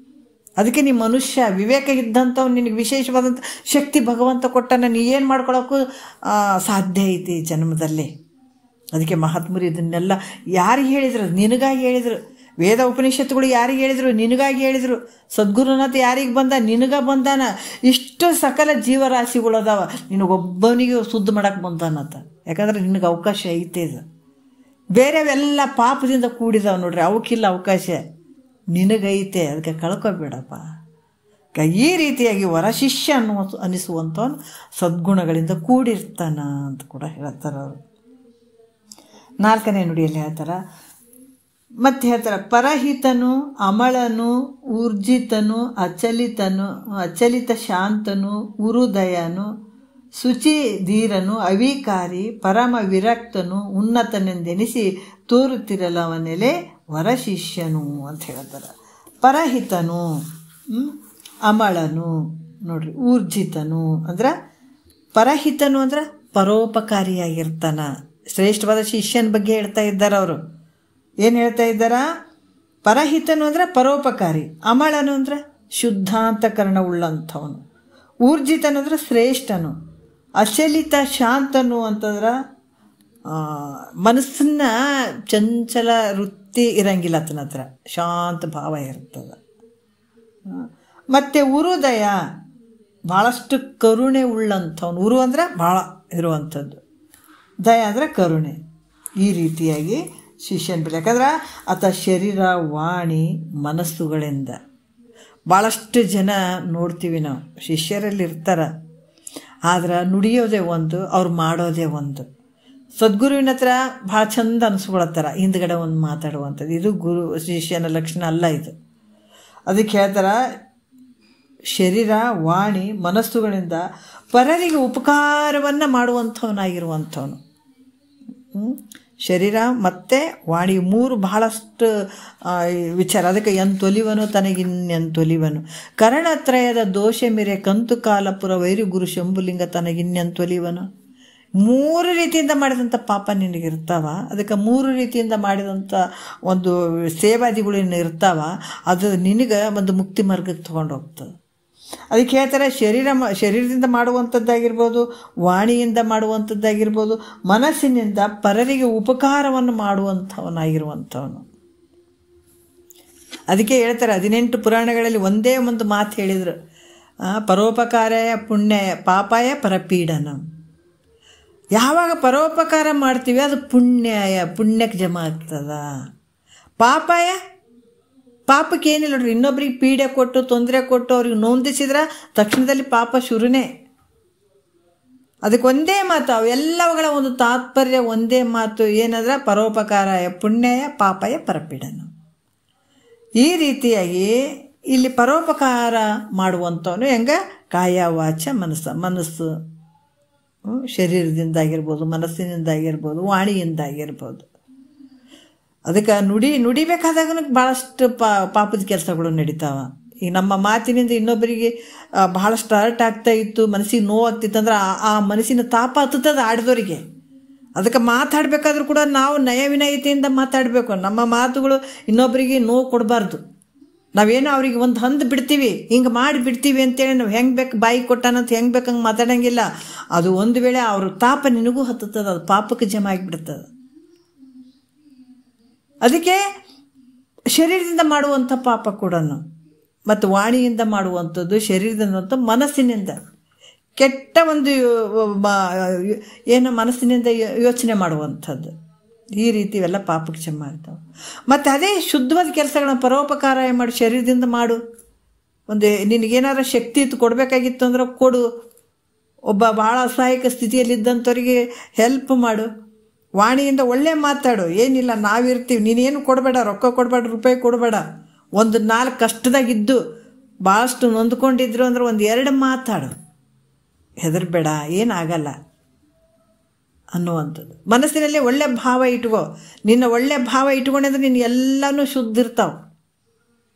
S1: ಅದಕ್ಕೆ ನೀ ಮನುಷ್ಯ, ವಿವೇಕ ಇದ್ದಂಥವು, ನಿನಗೆ ವಿಶೇಷವಾದಂಥ ಶಕ್ತಿ ಭಗವಂತ ಕೊಟ್ಟನ. ನೀ ಏನು ಮಾಡ್ಕೊಳ್ಳೋಕ್ಕೂ ಸಾಧ್ಯ ಐತಿ ಜನ್ಮದಲ್ಲಿ. ಅದಕ್ಕೆ ಮಹಾತ್ಮರು ಇದನ್ನೆಲ್ಲ ಯಾರಿಗೆ ಹೇಳಿದ್ರು? ನಿನಗಾಗಿ ಹೇಳಿದರು. ವೇದ ಉಪನಿಷತ್ತುಗಳು ಯಾರಿಗೆ ಹೇಳಿದರು? ನಿನಗಾಗಿ ಹೇಳಿದರು. ಸದ್ಗುರುನಾಥ ಯಾರಿಗೆ ಬಂದ? ನಿನಗ ಬಂದಾನ. ಇಷ್ಟು ಸಕಲ ಜೀವರಾಶಿಗಳದಾವ, ನಿನಗೊಬ್ಬನಿಗೆ ಶುದ್ಧ ಮಾಡಕ್ಕೆ ಬಂದಾನಂತ. ಯಾಕಂದ್ರೆ ನಿನಗೆ ಅವಕಾಶ ಐತೆ. ಇದು ಬೇರೆವೆಲ್ಲ ಪಾಪದಿಂದ ಕೂಡಿದಾವ ನೋಡ್ರಿ, ಅವಕ್ಕಿಲ್ಲ ಅವಕಾಶ, ನಿನಗೈತೆ. ಅದಕ್ಕೆ ಕಳ್ಕೊಬೇಡಪ್ಪ. ಈ ರೀತಿಯಾಗಿ ವರಶಿಷ್ಯ ಅನಿಸುವಂಥವನು ಸದ್ಗುಣಗಳಿಂದ ಕೂಡಿರ್ತಾನ ಅಂತ ಕೂಡ ಹೇಳ್ತಾರೆ ಅವರು. 4ನೇ ನುಡಿಯಲ್ಲಿ ಹೇಳ್ತಾರೆ. ಮತ್ತೆ ಹೇಳ್ತಾರೆ, ಪರಹಿತನು, ಅಮಳನು, ಊರ್ಜಿತನು, ಅಚಲಿತ ಶಾಂತನು, ಉರುದಯನು, ಶುಚಿ ಧೀರನು, ಅವಿಕಾರಿ, ಪರಮ ವಿರಕ್ತನು, ಉನ್ನತನೆಂದೆನಿಸಿ ತೋರುತ್ತಿರಲವನೆಲೆ ವರಶಿಷ್ಯನು ಅಂತ ಹೇಳ್ತಾರೆ. ಪರಹಿತನು, ಅಮಳನು ನೋಡ್ರಿ, ಊರ್ಜಿತನು ಅಂದ್ರೆ ಪರಹಿತನು ಅಂದ್ರೆ ಪರೋಪಕಾರಿಯಾಗಿರ್ತಾನ. ಶ್ರೇಷ್ಠವಾದ ಶಿಷ್ಯನ ಬಗ್ಗೆ ಹೇಳ್ತಾ ಇದ್ದಾರೆ ಅವರು. ಏನು ಹೇಳ್ತಾ ಇದ್ದಾರ? ಪರಹಿತನು ಅಂದರೆ ಪರೋಪಕಾರಿ, ಅಮಳನು ಅಂದರೆ ಶುದ್ಧಾಂತಕರಣವುಳ್ಳಂಥವನು, ಊರ್ಜಿತನು ಅಂದರೆ ಶ್ರೇಷ್ಠನು, ಅಚಲಿತ ಶಾಂತನು ಅಂತಂದ್ರೆ ಮನಸ್ಸನ್ನ ಚಂಚಲ ವೃತ್ತಿ ಇರಂಗಿಲ್ಲ, ಆತನ ಹತ್ರ ಶಾಂತ ಭಾವ ಇರ್ತದೆ. ಮತ್ತು ಉರುದಯ ಭಾಳಷ್ಟು ಕರುಣೆ ಉಳ್ಳಂಥವನು. ಉರು ಅಂದರೆ ಭಾಳ ಇರುವಂಥದ್ದು, ದಯ ಅಂದರೆ ಕರುಣೆ. ಈ ರೀತಿಯಾಗಿ ಶಿಷ್ಯನ ಬೆಲೆ. ಯಾಕಂದ್ರೆ ಆತ ಶರೀರ, ವಾಣಿ, ಮನಸ್ಸುಗಳಿಂದ ಭಾಳಷ್ಟು ಜನ ನೋಡ್ತೀವಿ ನಾವು, ಶಿಷ್ಯರಲ್ಲಿ ಇರ್ತಾರೆ, ಆದ್ರೆ ನುಡಿಯೋದೇ ಒಂದು, ಅವ್ರು ಮಾಡೋದೇ ಒಂದು. ಸದ್ಗುರುವಿನ ಹತ್ರ ಭಾಳ ಚಂದ ಅನಿಸ್ಕೊಳತ್ತಾರ, ಹಿಂದ್ಗಡೆ ಒಂದು ಮಾತಾಡುವಂಥದ್ದು. ಇದು ಗುರು ಶಿಷ್ಯನ ಲಕ್ಷಣ ಅಲ್ಲ ಇದು. ಅದಕ್ಕೆ ಹೇಳ್ತಾರೆ, ಶರೀರ, ವಾಣಿ, ಮನಸ್ಸುಗಳಿಂದ ಪರರಿಗೆ ಉಪಕಾರವನ್ನು ಮಾಡುವಂಥವನಾಗಿರುವಂಥವನು. ಶರೀರ ಮತ್ತು ವಾಣಿ 3 ಬಹಳಷ್ಟು ವಿಚಾರ. ಅದಕ್ಕೆ ಎಂತೊಲಿವನು ತನಗಿನ್ನೆಂತೊಲಿವನು, ಕರ್ಣತ್ರಯದ ದೋಷ ಮೆರೆ ಕಂತು ಕಾಲಪುರ ವೈರಿ ಗುರು ಶಂಭುಲಿಂಗ ತನಗಿನ್ನೆಂತೊಲಿವನು. 3 ರೀತಿಯಿಂದ ಮಾಡಿದಂಥ ಪಾಪ ನಿನಗಿರ್ತಾವ. ಅದಕ್ಕೆ 3 ರೀತಿಯಿಂದ ಮಾಡಿದಂಥ ಒಂದು ಸೇವಾದಿಗಳು ಇರ್ತಾವ. ಅದು ನಿನಗೆ ಒಂದು ಮುಕ್ತಿ ಮಾರ್ಗಕ್ಕೆ ತೊಗೊಂಡು ಹೋಗ್ತದೆ. ಅದಕ್ಕೆ ಹೇಳ್ತಾರೆ, ಶರೀರದಿಂದ ಮಾಡುವಂಥದ್ದಾಗಿರ್ಬೋದು, ವಾಣಿಯಿಂದ ಮಾಡುವಂಥದ್ದಾಗಿರ್ಬೋದು, ಮನಸ್ಸಿನಿಂದ ಪರರಿಗೆ ಉಪಕಾರವನ್ನು ಮಾಡುವಂಥವನಾಗಿರುವಂಥವನು. ಅದಕ್ಕೆ ಹೇಳ್ತಾರೆ, 18 ಪುರಾಣಗಳಲ್ಲಿ ಒಂದೇ ಒಂದು ಮಾತು ಹೇಳಿದರು, ಪರೋಪಕಾರಾಯ ಪುಣ್ಯ ಪಾಪಾಯ ಪರಪೀಡನ. ಯಾವಾಗ ಪರೋಪಕಾರ ಮಾಡ್ತೀವಿ ಅದು ಪುಣ್ಯಕ್ಕೆ ಜಮಾ ಆಗ್ತದ. ಪಾಪಕ್ಕೆ ಏನಿಲ್ಲ ನೋಡ್ರಿ, ಇನ್ನೊಬ್ರಿಗೆ ಪೀಡೆ ಕೊಟ್ಟು ತೊಂದರೆ ಕೊಟ್ಟು ಅವ್ರಿಗೆ ನೊಂದಿಸಿದ್ರೆ ತಕ್ಷಣದಲ್ಲಿ ಪಾಪ ಶುರುನೇ. ಅದಕ್ಕೆ ಒಂದೇ ಮಾತು, ಅವೆಲ್ಲವುಗಳ ಒಂದು ತಾತ್ಪರ್ಯ ಒಂದೇ ಮಾತು ಏನಂದ್ರೆ ಪರೋಪಕಾರಾಯ ಪುಣ್ಯಯ ಪಾಪಾಯ ಪರಪೀಡನ. ಈ ರೀತಿಯಾಗಿ ಇಲ್ಲಿ ಪರೋಪಕಾರ ಮಾಡುವಂಥವನು ಹೆಂಗೆ? ಕಾಯ ವಾಚ ಮನಸ್ಸು ಶರೀರದಿಂದಾಗಿರ್ಬೋದು, ಮನಸ್ಸಿನಿಂದಾಗಿರ್ಬೋದು, ವಾಣಿಯಿಂದಾಗಿರ್ಬೋದು. ಅದಕ್ಕೆ ನುಡಿಬೇಕಾದಾಗ ಭಾಳಷ್ಟು ಪಾಪದ ಕೆಲಸಗಳು ನಡೀತಾವ. ಈಗ ನಮ್ಮ ಮಾತಿನಿಂದ ಇನ್ನೊಬ್ಬರಿಗೆ ಬಹಳಷ್ಟು ಹರ್ಟ್ ಆಗ್ತಾ ಇತ್ತು, ಮನಸ್ಸಿಗೆ ನೋವಾಗ್ತಿತ್ತು ಅಂದ್ರೆ ಆ ಮನಸ್ಸಿನ ತಾಪ ಹತ್ತದ ಆಡಿದವರಿಗೆ. ಅದಕ್ಕೆ ಮಾತಾಡಬೇಕಾದ್ರೂ ಕೂಡ ನಾವು ನಯವಿನಯತೆಯಿಂದ ಮಾತಾಡಬೇಕು. ನಮ್ಮ ಮಾತುಗಳು ಇನ್ನೊಬ್ಬರಿಗೆ ನೋವು ಕೊಡಬಾರ್ದು. ನಾವೇನೋ ಅವ್ರಿಗೆ ಒಂದು ಹಂದು ಬಿಡ್ತೀವಿ, ಹಿಂಗೆ ಮಾಡಿ ಬಿಡ್ತೀವಿ ಅಂತೇಳಿ ನಾವು ಹೆಂಗೆ ಬೇಕು ಬಾಯಿ ಕೊಟ್ಟಾನಂತ ಹೆಂಗೆ ಬೇಕಂಗೆ ಮಾತಾಡೋಂಗಿಲ್ಲ. ಅದು ಒಂದು ವೇಳೆ ಅವ್ರ ತಾಪ ನಿನಗೂ ಹತ್ತದ, ಅದು ಪಾಪಕ್ಕೆ ಜಮ ಆಗಿಬಿಡ್ತದೆ. ಅದಕ್ಕೆ ಶರೀರದಿಂದ ಮಾಡುವಂಥ ಪಾಪ ಕೂಡ ಮತ್ತು ವಾಣಿಯಿಂದ ಮಾಡುವಂಥದ್ದು, ಶರೀರದಿಂದ ಮನಸ್ಸಿನಿಂದ ಕೆಟ್ಟ ಒಂದು ಮನಸ್ಸಿನಿಂದ ಯೋಚನೆ ಮಾಡುವಂಥದ್ದು, ಈ ರೀತಿ ಇವೆಲ್ಲ ಪಾಪಕ್ಕೆ ಜಮ ಆಗ್ತಾವೆ. ಮತ್ತು ಅದೇ ಶುದ್ಧವಾದ ಕೆಲಸಗಳನ್ನ ಪರೋಪಕಾರ ಮಾಡಿ ಶರೀರದಿಂದ ಮಾಡು. ನಿನಗೇನಾದ್ರು ಶಕ್ತಿ ಇತ್ತು ಕೊಡಬೇಕಾಗಿತ್ತು ಅಂದ್ರೆ ಕೊಡು. ಒಬ್ಬ ಭಾಳ ಅಸಹಾಯಕ ಸ್ಥಿತಿಯಲ್ಲಿದ್ದಂಥವ್ರಿಗೆ ಹೆಲ್ಪ್ ಮಾಡು. ವಾಣಿಯಿಂದ ಒಳ್ಳೆ ಮಾತಾಡು. ಏನಿಲ್ಲ ನಾವಿರ್ತೀವಿ, ನೀನೇನು ಕೊಡಬೇಡ, ರೊಕ್ಕ ಕೊಡಬೇಡ, ರೂಪಾಯಿ ಕೊಡಬೇಡ. 4 ಕಷ್ಟದಾಗಿದ್ದು ಭಾಳಷ್ಟು ನೊಂದ್ಕೊಂಡಿದ್ರು ಅಂದ್ರೆ 2 ಮಾತಾಡು, ಹೆದರ್ಬೇಡ, ಏನಾಗಲ್ಲ ಅನ್ನುವಂಥದ್ದು. ಮನಸ್ಸಿನಲ್ಲಿ ಒಳ್ಳೆ ಭಾವ ಇಟ್ಕೋ. ನಿನ್ನ ಒಳ್ಳೆ ಭಾವ ಇಟ್ಕೊಂಡ್ರೆ ನಿನ್ನ ಎಲ್ಲನೂ ಶುದ್ಧ ಇರ್ತಾವೆ.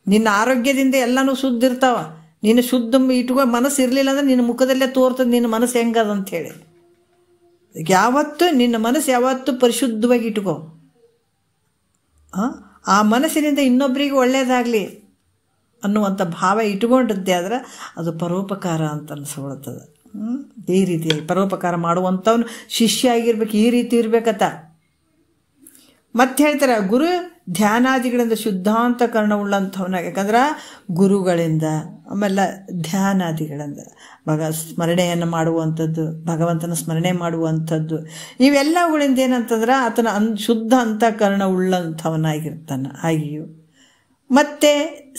S1: ನಿನ್ನ ಆರೋಗ್ಯದಿಂದ ಎಲ್ಲನೂ ಶುದ್ಧ ಇರ್ತಾವೆ. ನೀನು ಶುದ್ಧ ಇಟ್ಕೋ. ಮನಸ್ಸು ಇರಲಿಲ್ಲ ಅಂದ್ರೆ ನಿನ್ನ ಮುಖದಲ್ಲೇ ತೋರ್ತದೆ ನಿನ್ನ ಮನಸ್ಸು ಹೆಂಗದಂಥೇಳಿ. ಯಾವತ್ತೂ ನಿನ್ನ ಮನಸ್ಸು ಯಾವತ್ತೂ ಪರಿಶುದ್ಧವಾಗಿ ಇಟ್ಕೋ. ಆ ಮನಸ್ಸಿನಿಂದ ಇನ್ನೊಬ್ಬರಿಗೆ ಒಳ್ಳೆಯದಾಗಲಿ ಅನ್ನುವಂಥ ಭಾವ ಇಟ್ಕೊಂಡಿದ್ದೆ ಆದ್ರೆ ಅದು ಪರೋಪಕಾರ ಅಂತ ಅನಿಸ್ಕೊಳ್ತದೆ. ಈ ರೀತಿಯಾಗಿ ಪರೋಪಕಾರ ಮಾಡುವಂಥವ್ನು ಶಿಷ್ಯ ಆಗಿರ್ಬೇಕು. ಈ ರೀತಿ ಇರಬೇಕತ್ತ. ಮತ್ತೆ ಹೇಳ್ತಾರೆ ಗುರು ಧ್ಯಾನಾದಿಗಳಿಂದ ಶುದ್ಧಾಂತಕರಣವುಳ್ಳಂಥವನಾಗ, ಯಾಕಂದ್ರೆ ಗುರುಗಳಿಂದ ಆಮೇಲೆ ಧ್ಯಾನಾದಿಗಳಿಂದ ಸ್ಮರಣೆಯನ್ನು ಮಾಡುವಂಥದ್ದು, ಭಗವಂತನ ಸ್ಮರಣೆ ಮಾಡುವಂಥದ್ದು, ಇವೆಲ್ಲವುಗಳಿಂದ ಏನಂತಂದ್ರೆ ಆತನ ಶುದ್ಧ ಅಂತಃಕರಣ ಉಳ್ಳಂಥವನಾಗಿರ್ತಾನೆ. ಆಗಿಯೂ ಮತ್ತು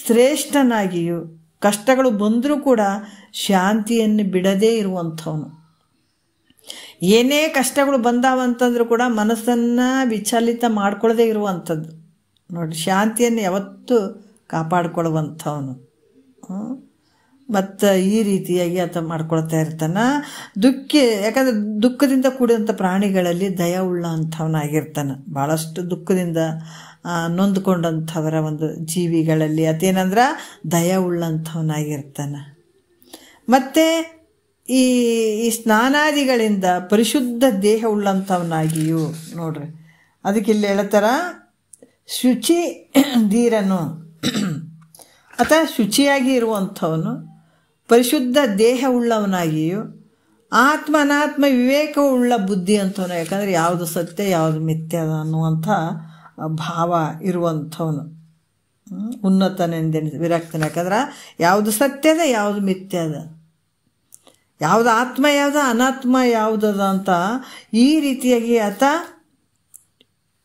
S1: ಶ್ರೇಷ್ಠನಾಗಿಯೂ ಕಷ್ಟಗಳು ಬಂದರೂ ಕೂಡ ಶಾಂತಿಯನ್ನು ಬಿಡದೇ ಇರುವಂಥವನು. ಏನೇ ಕಷ್ಟಗಳು ಬಂದಾವಂತಂದ್ರೂ ಕೂಡ ಮನಸ್ಸನ್ನು ವಿಚಲಿತ ಮಾಡ್ಕೊಳ್ಳದೆ ಇರುವಂಥದ್ದು ನೋಡಿ, ಶಾಂತಿಯನ್ನು ಯಾವತ್ತೂ ಕಾಪಾಡಿಕೊಳ್ಳುವಂಥವನು. ಮತ್ತು ಈ ರೀತಿಯಾಗಿ ಆತ ಮಾಡ್ಕೊಳ್ತಾ ಇರ್ತಾನೆ. ಯಾಕಂದರೆ ದುಃಖದಿಂದ ಕೂಡಿದಂಥ ಪ್ರಾಣಿಗಳಲ್ಲಿ ದಯ ಉಳ್ಳ ಅಂಥವನಾಗಿರ್ತಾನೆ. ಭಾಳಷ್ಟು ದುಃಖದಿಂದ ನೊಂದ್ಕೊಂಡಂಥವರ ಒಂದು ಜೀವಿಗಳಲ್ಲಿ ಅತೇನಂದ್ರೆ ದಯ ಉಳ್ಳಂಥವನಾಗಿರ್ತಾನೆ. ಮತ್ತು ಈ ಸ್ನಾನಾದಿಗಳಿಂದ ಪರಿಶುದ್ಧ ದೇಹ ಉಳ್ಳಂಥವನಾಗಿಯೂ ನೋಡ್ರಿ, ಅದಕ್ಕೆ ಇಲ್ಲಿ ಹೇಳ್ತಾರ ಶುಚಿ ಧೀರನು ಅಥವಾ ಶುಚಿಯಾಗಿ ಇರುವಂಥವನು, ಪರಿಶುದ್ಧ ದೇಹ ಉಳ್ಳವನಾಗಿಯೂ ಅನಾತ್ಮ ವಿವೇಕವುಳ್ಳ ಬುದ್ಧಿ ಅಂಥವನು. ಯಾಕಂದರೆ ಯಾವುದು ಸತ್ಯ ಯಾವುದು ಮಿಥ್ಯ ಅನ್ನುವಂಥ ಭಾವ ಇರುವಂಥವನು ಉನ್ನತನೆಂದೆನಿಸಿ ವಿರಕ್ತನ. ಯಾಕಂದ್ರೆ ಯಾವುದು ಸತ್ಯದ ಯಾವುದು ಮಿಥ್ಯದ, ಯಾವುದು ಆತ್ಮ ಯಾವುದು ಅನಾತ್ಮ ಯಾವುದದ ಅಂತ ಈ ರೀತಿಯಾಗಿ ಆತ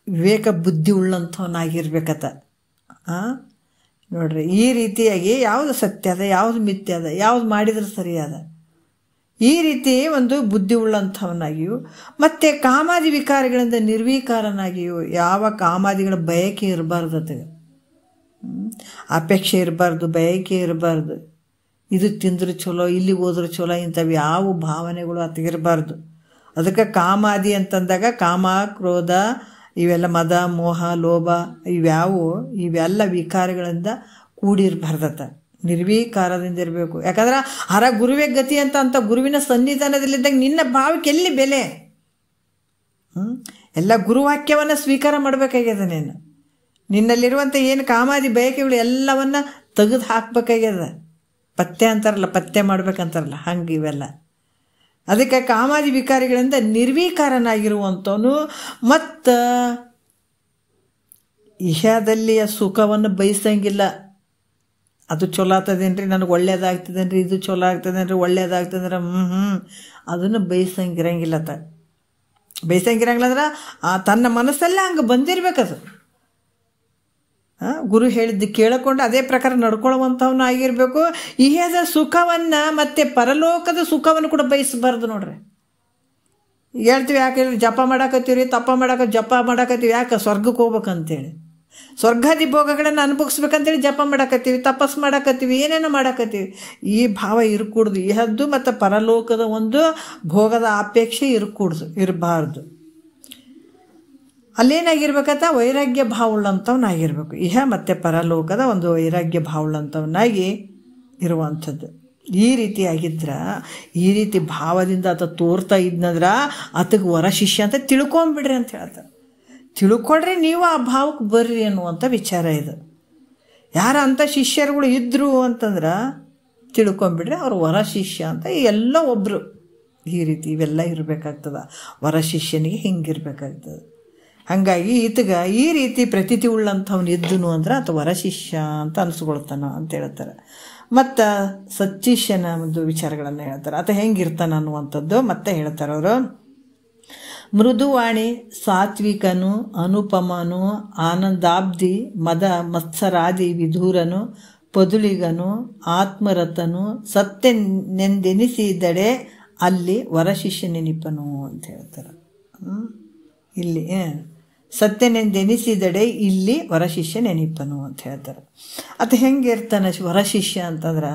S1: ವಿವೇಕ ಬುದ್ಧಿ ಉಳ್ಳಂಥವನಾಗಿರ್ಬೇಕತ. ನೋಡ್ರಿ, ಈ ರೀತಿಯಾಗಿ ಯಾವುದು ಸತ್ಯದ ಯಾವುದು ಮಿಥ್ಯದ, ಯಾವುದು ಮಾಡಿದ್ರೆ ಸರಿಯಾದ, ಈ ರೀತಿ ಒಂದು ಬುದ್ಧಿ ಉಳ್ಳಂಥವನಾಗಿಯೂ ಮತ್ತು ಕಾಮಾದಿ ವಿಕಾರಗಳಿಂದ ನಿರ್ವಿಕಾರನಾಗಿಯೂ, ಯಾವ ಕಾಮಾದಿಗಳ ಬಯಕೆ ಇರಬಾರ್ದು, ಅದಕ್ಕೆ ಅಪೇಕ್ಷೆ ಇರಬಾರ್ದು, ಬಯಕೆ ಇರಬಾರ್ದು. ಇದು ತಿಂದ್ರೆ ಚಲೋ, ಇಲ್ಲಿ ಹೋದ್ರೆ ಚಲೋ, ಇಂಥವು ಯಾವ ಭಾವನೆಗಳು ಅತಿಗಿರಬಾರ್ದು. ಅದಕ್ಕೆ ಕಾಮಾದಿ ಅಂತಂದಾಗ ಕಾಮ, ಕ್ರೋಧ, ಇವೆಲ್ಲ ಮದ, ಮೋಹ, ಲೋಭ ಇವೆಲ್ಲ ವಿಕಾರಗಳಿಂದ ಕೂಡಿರಬಾರ್ದತ್ತ. ನಿರ್ವಿಕಾರದಿಂದ ಇರಬೇಕು. ಯಾಕಂದ್ರೆ ಗುರುವೇ ಗತಿ ಅಂತ ಗುರುವಿನ ಸನ್ನಿಧಾನದಲ್ಲಿದ್ದಾಗ ನಿನ್ನ ಭಾವಕ್ಕೆ ಎಲ್ಲಿ ಬೆಲೆ? ಎಲ್ಲ ಗುರುವಾಕ್ಯವನ್ನು ಸ್ವೀಕಾರ ಮಾಡಬೇಕಾಗ್ಯದ. ನಿನ್ನಲ್ಲಿರುವಂಥ ಏನು ಕಾಮಾದಿ ಬಯಕೆಗಳು ಎಲ್ಲವನ್ನ ತೆಗೆದು ಹಾಕಬೇಕಾಗ್ಯದ. ಪತ್ತೆ ಅಂತಾರಲ್ಲ, ಪತ್ತೆ ಮಾಡ್ಬೇಕಂತಾರಲ್ಲ, ಹಂಗೆ ಇವೆಲ್ಲ. ಅದಕ್ಕೆ ಕಾಮಾದಿ ವಿಕಾರಿಗಳಿಂದ ನಿರ್ವಿಕಾರನಾಗಿರುವಂಥವನು ಮತ್ತು ಇಹದಲ್ಲಿಯ ಸುಖವನ್ನು ಬಯಸಂಗಿಲ್ಲ. ಅದು ಚಲೋ ಆಗ್ತದೇನ್ರಿ, ನನಗೆ ಒಳ್ಳೇದಾಗ್ತದೇನ್ರಿ, ಇದು ಚಲೋ ಆಗ್ತದೇನ್ರಿ, ಒಳ್ಳೇದಾಗ್ತದಂದ್ರೆ ಅದನ್ನು ಬಯಸಂಗಿರಂಗಿಲ್ಲ. ಬಯಸಂಗಿರಂಗಿಲ್ಲ ಅಂದ್ರೆ ತನ್ನ ಮನಸ್ಸಲ್ಲೇ ಹಂಗೆ ಬಂದಿರ್ಬೇಕದು. ಗುರು ಹೇಳಿದ್ದು ಕೇಳಿಕೊಂಡು ಅದೇ ಪ್ರಕಾರ ನಡ್ಕೊಳ್ಳುವಂಥವನು ಆಗಿರಬೇಕು. ಇಹದ ಸುಖವನ್ನು ಮತ್ತು ಪರಲೋಕದ ಸುಖವನ್ನು ಕೂಡ ಬಯಸಬಾರ್ದು. ನೋಡ್ರಿ, ಹೇಳ್ತೀವಿ ಯಾಕೆ ಜಪ ಮಾಡಾಕತ್ತೀವಿ, ಜಪ ಮಾಡಾಕತ್ತೀವಿ, ಯಾಕೆ ಸ್ವರ್ಗಕ್ಕೆ ಹೋಗ್ಬೇಕಂತೇಳಿ, ಸ್ವರ್ಗಾದಿ ಭೋಗಗಳನ್ನು ಅನುಭವಿಸ್ಬೇಕಂತೇಳಿ ಜಪ ಮಾಡಾಕತ್ತೀವಿ, ತಪಸ್ಸು ಮಾಡಾಕತ್ತೀವಿ, ಏನೇನೋ ಮಾಡಾಕತ್ತೀವಿ. ಈ ಭಾವ ಇರಕೂಡ್ದು. ಇಹದ್ದು ಮತ್ತು ಪರಲೋಕದ ಒಂದು ಭೋಗದ ಅಪೇಕ್ಷೆ ಇರಬಾರ್ದು. ಅಲ್ಲೇನಾಗಿರ್ಬೇಕಂತ ವೈರಾಗ್ಯ ಭಾವ ಉಳ್ಳಂಥವನಾಗಿರ್ಬೇಕು. ಇಹ ಮತ್ತು ಪರಲೋಕದ ಒಂದು ವೈರಾಗ್ಯ ಭಾವ ಉಳ್ಳಂಥವನಾಗಿ ಇರುವಂಥದ್ದು. ಈ ರೀತಿ ಆಗಿದ್ರೆ, ಈ ರೀತಿ ಭಾವದಿಂದ ಆತ ತೋರ್ತಾ ಇದ್ನಂದ್ರೆ ಆತಗೆ ವರ ಶಿಷ್ಯ ಅಂತ ತಿಳ್ಕೊಂಬಿಡ್ರಿ ಅಂತ ಹೇಳ್ತಾರೆ. ತಿಳ್ಕೊಡ್ರಿ, ನೀವು ಆ ಭಾವಕ್ಕೆ ಬರ್ರಿ ಅನ್ನುವಂಥ ವಿಚಾರ ಇದು. ಯಾರ ಅಂಥ ಶಿಷ್ಯರುಗಳು ಇದ್ದರು ಅಂತಂದ್ರೆ ತಿಳ್ಕೊಂಬಿಡ್ರಿ, ಅವ್ರು ವರ ಶಿಷ್ಯ ಅಂತ ಎಲ್ಲ ಒಬ್ಬರು. ಈ ರೀತಿ ಇವೆಲ್ಲ ಇರಬೇಕಾಗ್ತದೆ. ವರ ಶಿಷ್ಯನಿಗೆ ಹಿಂಗಿರ್ಬೇಕಾಗ್ತದೆ. ಹಾಗಾಗಿ ಈತಗ ಈ ರೀತಿ ಪ್ರತೀತಿ ಉಳ್ಳಂಥವ್ನು ಇದ್ದನು ಅಂದ್ರೆ ಆತ ವರ ಶಿಷ್ಯ ಅಂತ ಅನಿಸ್ಕೊಳ್ತಾನ ಅಂತ ಹೇಳ್ತಾರೆ. ಮತ್ತು ಸಚ್ಚಿಷ್ಯನ ಒಂದು ವಿಚಾರಗಳನ್ನು ಹೇಳ್ತಾರೆ. ಆತ ಹೆಂಗಿರ್ತಾನ ಅನ್ನುವಂಥದ್ದು ಮತ್ತೆ ಹೇಳ್ತಾರೆ ಅವರು. ಮೃದುವಾಣಿ, ಸಾತ್ವಿಕನು, ಅನುಪಮನು, ಆನಂದಾಬ್ಧಿ, ಮದ ಮತ್ಸರಾದಿ ವಿಧೂರನು, ಪದುಳಿಗನು, ಆತ್ಮರತನು, ಸತ್ಯನೆಂದೆನಿಸಿದಡೆ ಅಲ್ಲಿ ವರಶಿಷ್ಯ ನೆನಪನು ಅಂತ ಹೇಳ್ತಾರೆ. ಇಲ್ಲಿ ಸತ್ಯನೆಂದೆನಿಸಿದಡೆ ಇಲ್ಲಿ ವರಶಿಷ್ಯ ನೆನಪನು ಅಂತ ಹೇಳ್ತಾರೆ. ಅದು ಹೆಂಗಿರ್ತಾನೆ ವರಶಿಷ್ಯ ಅಂತಂದ್ರೆ,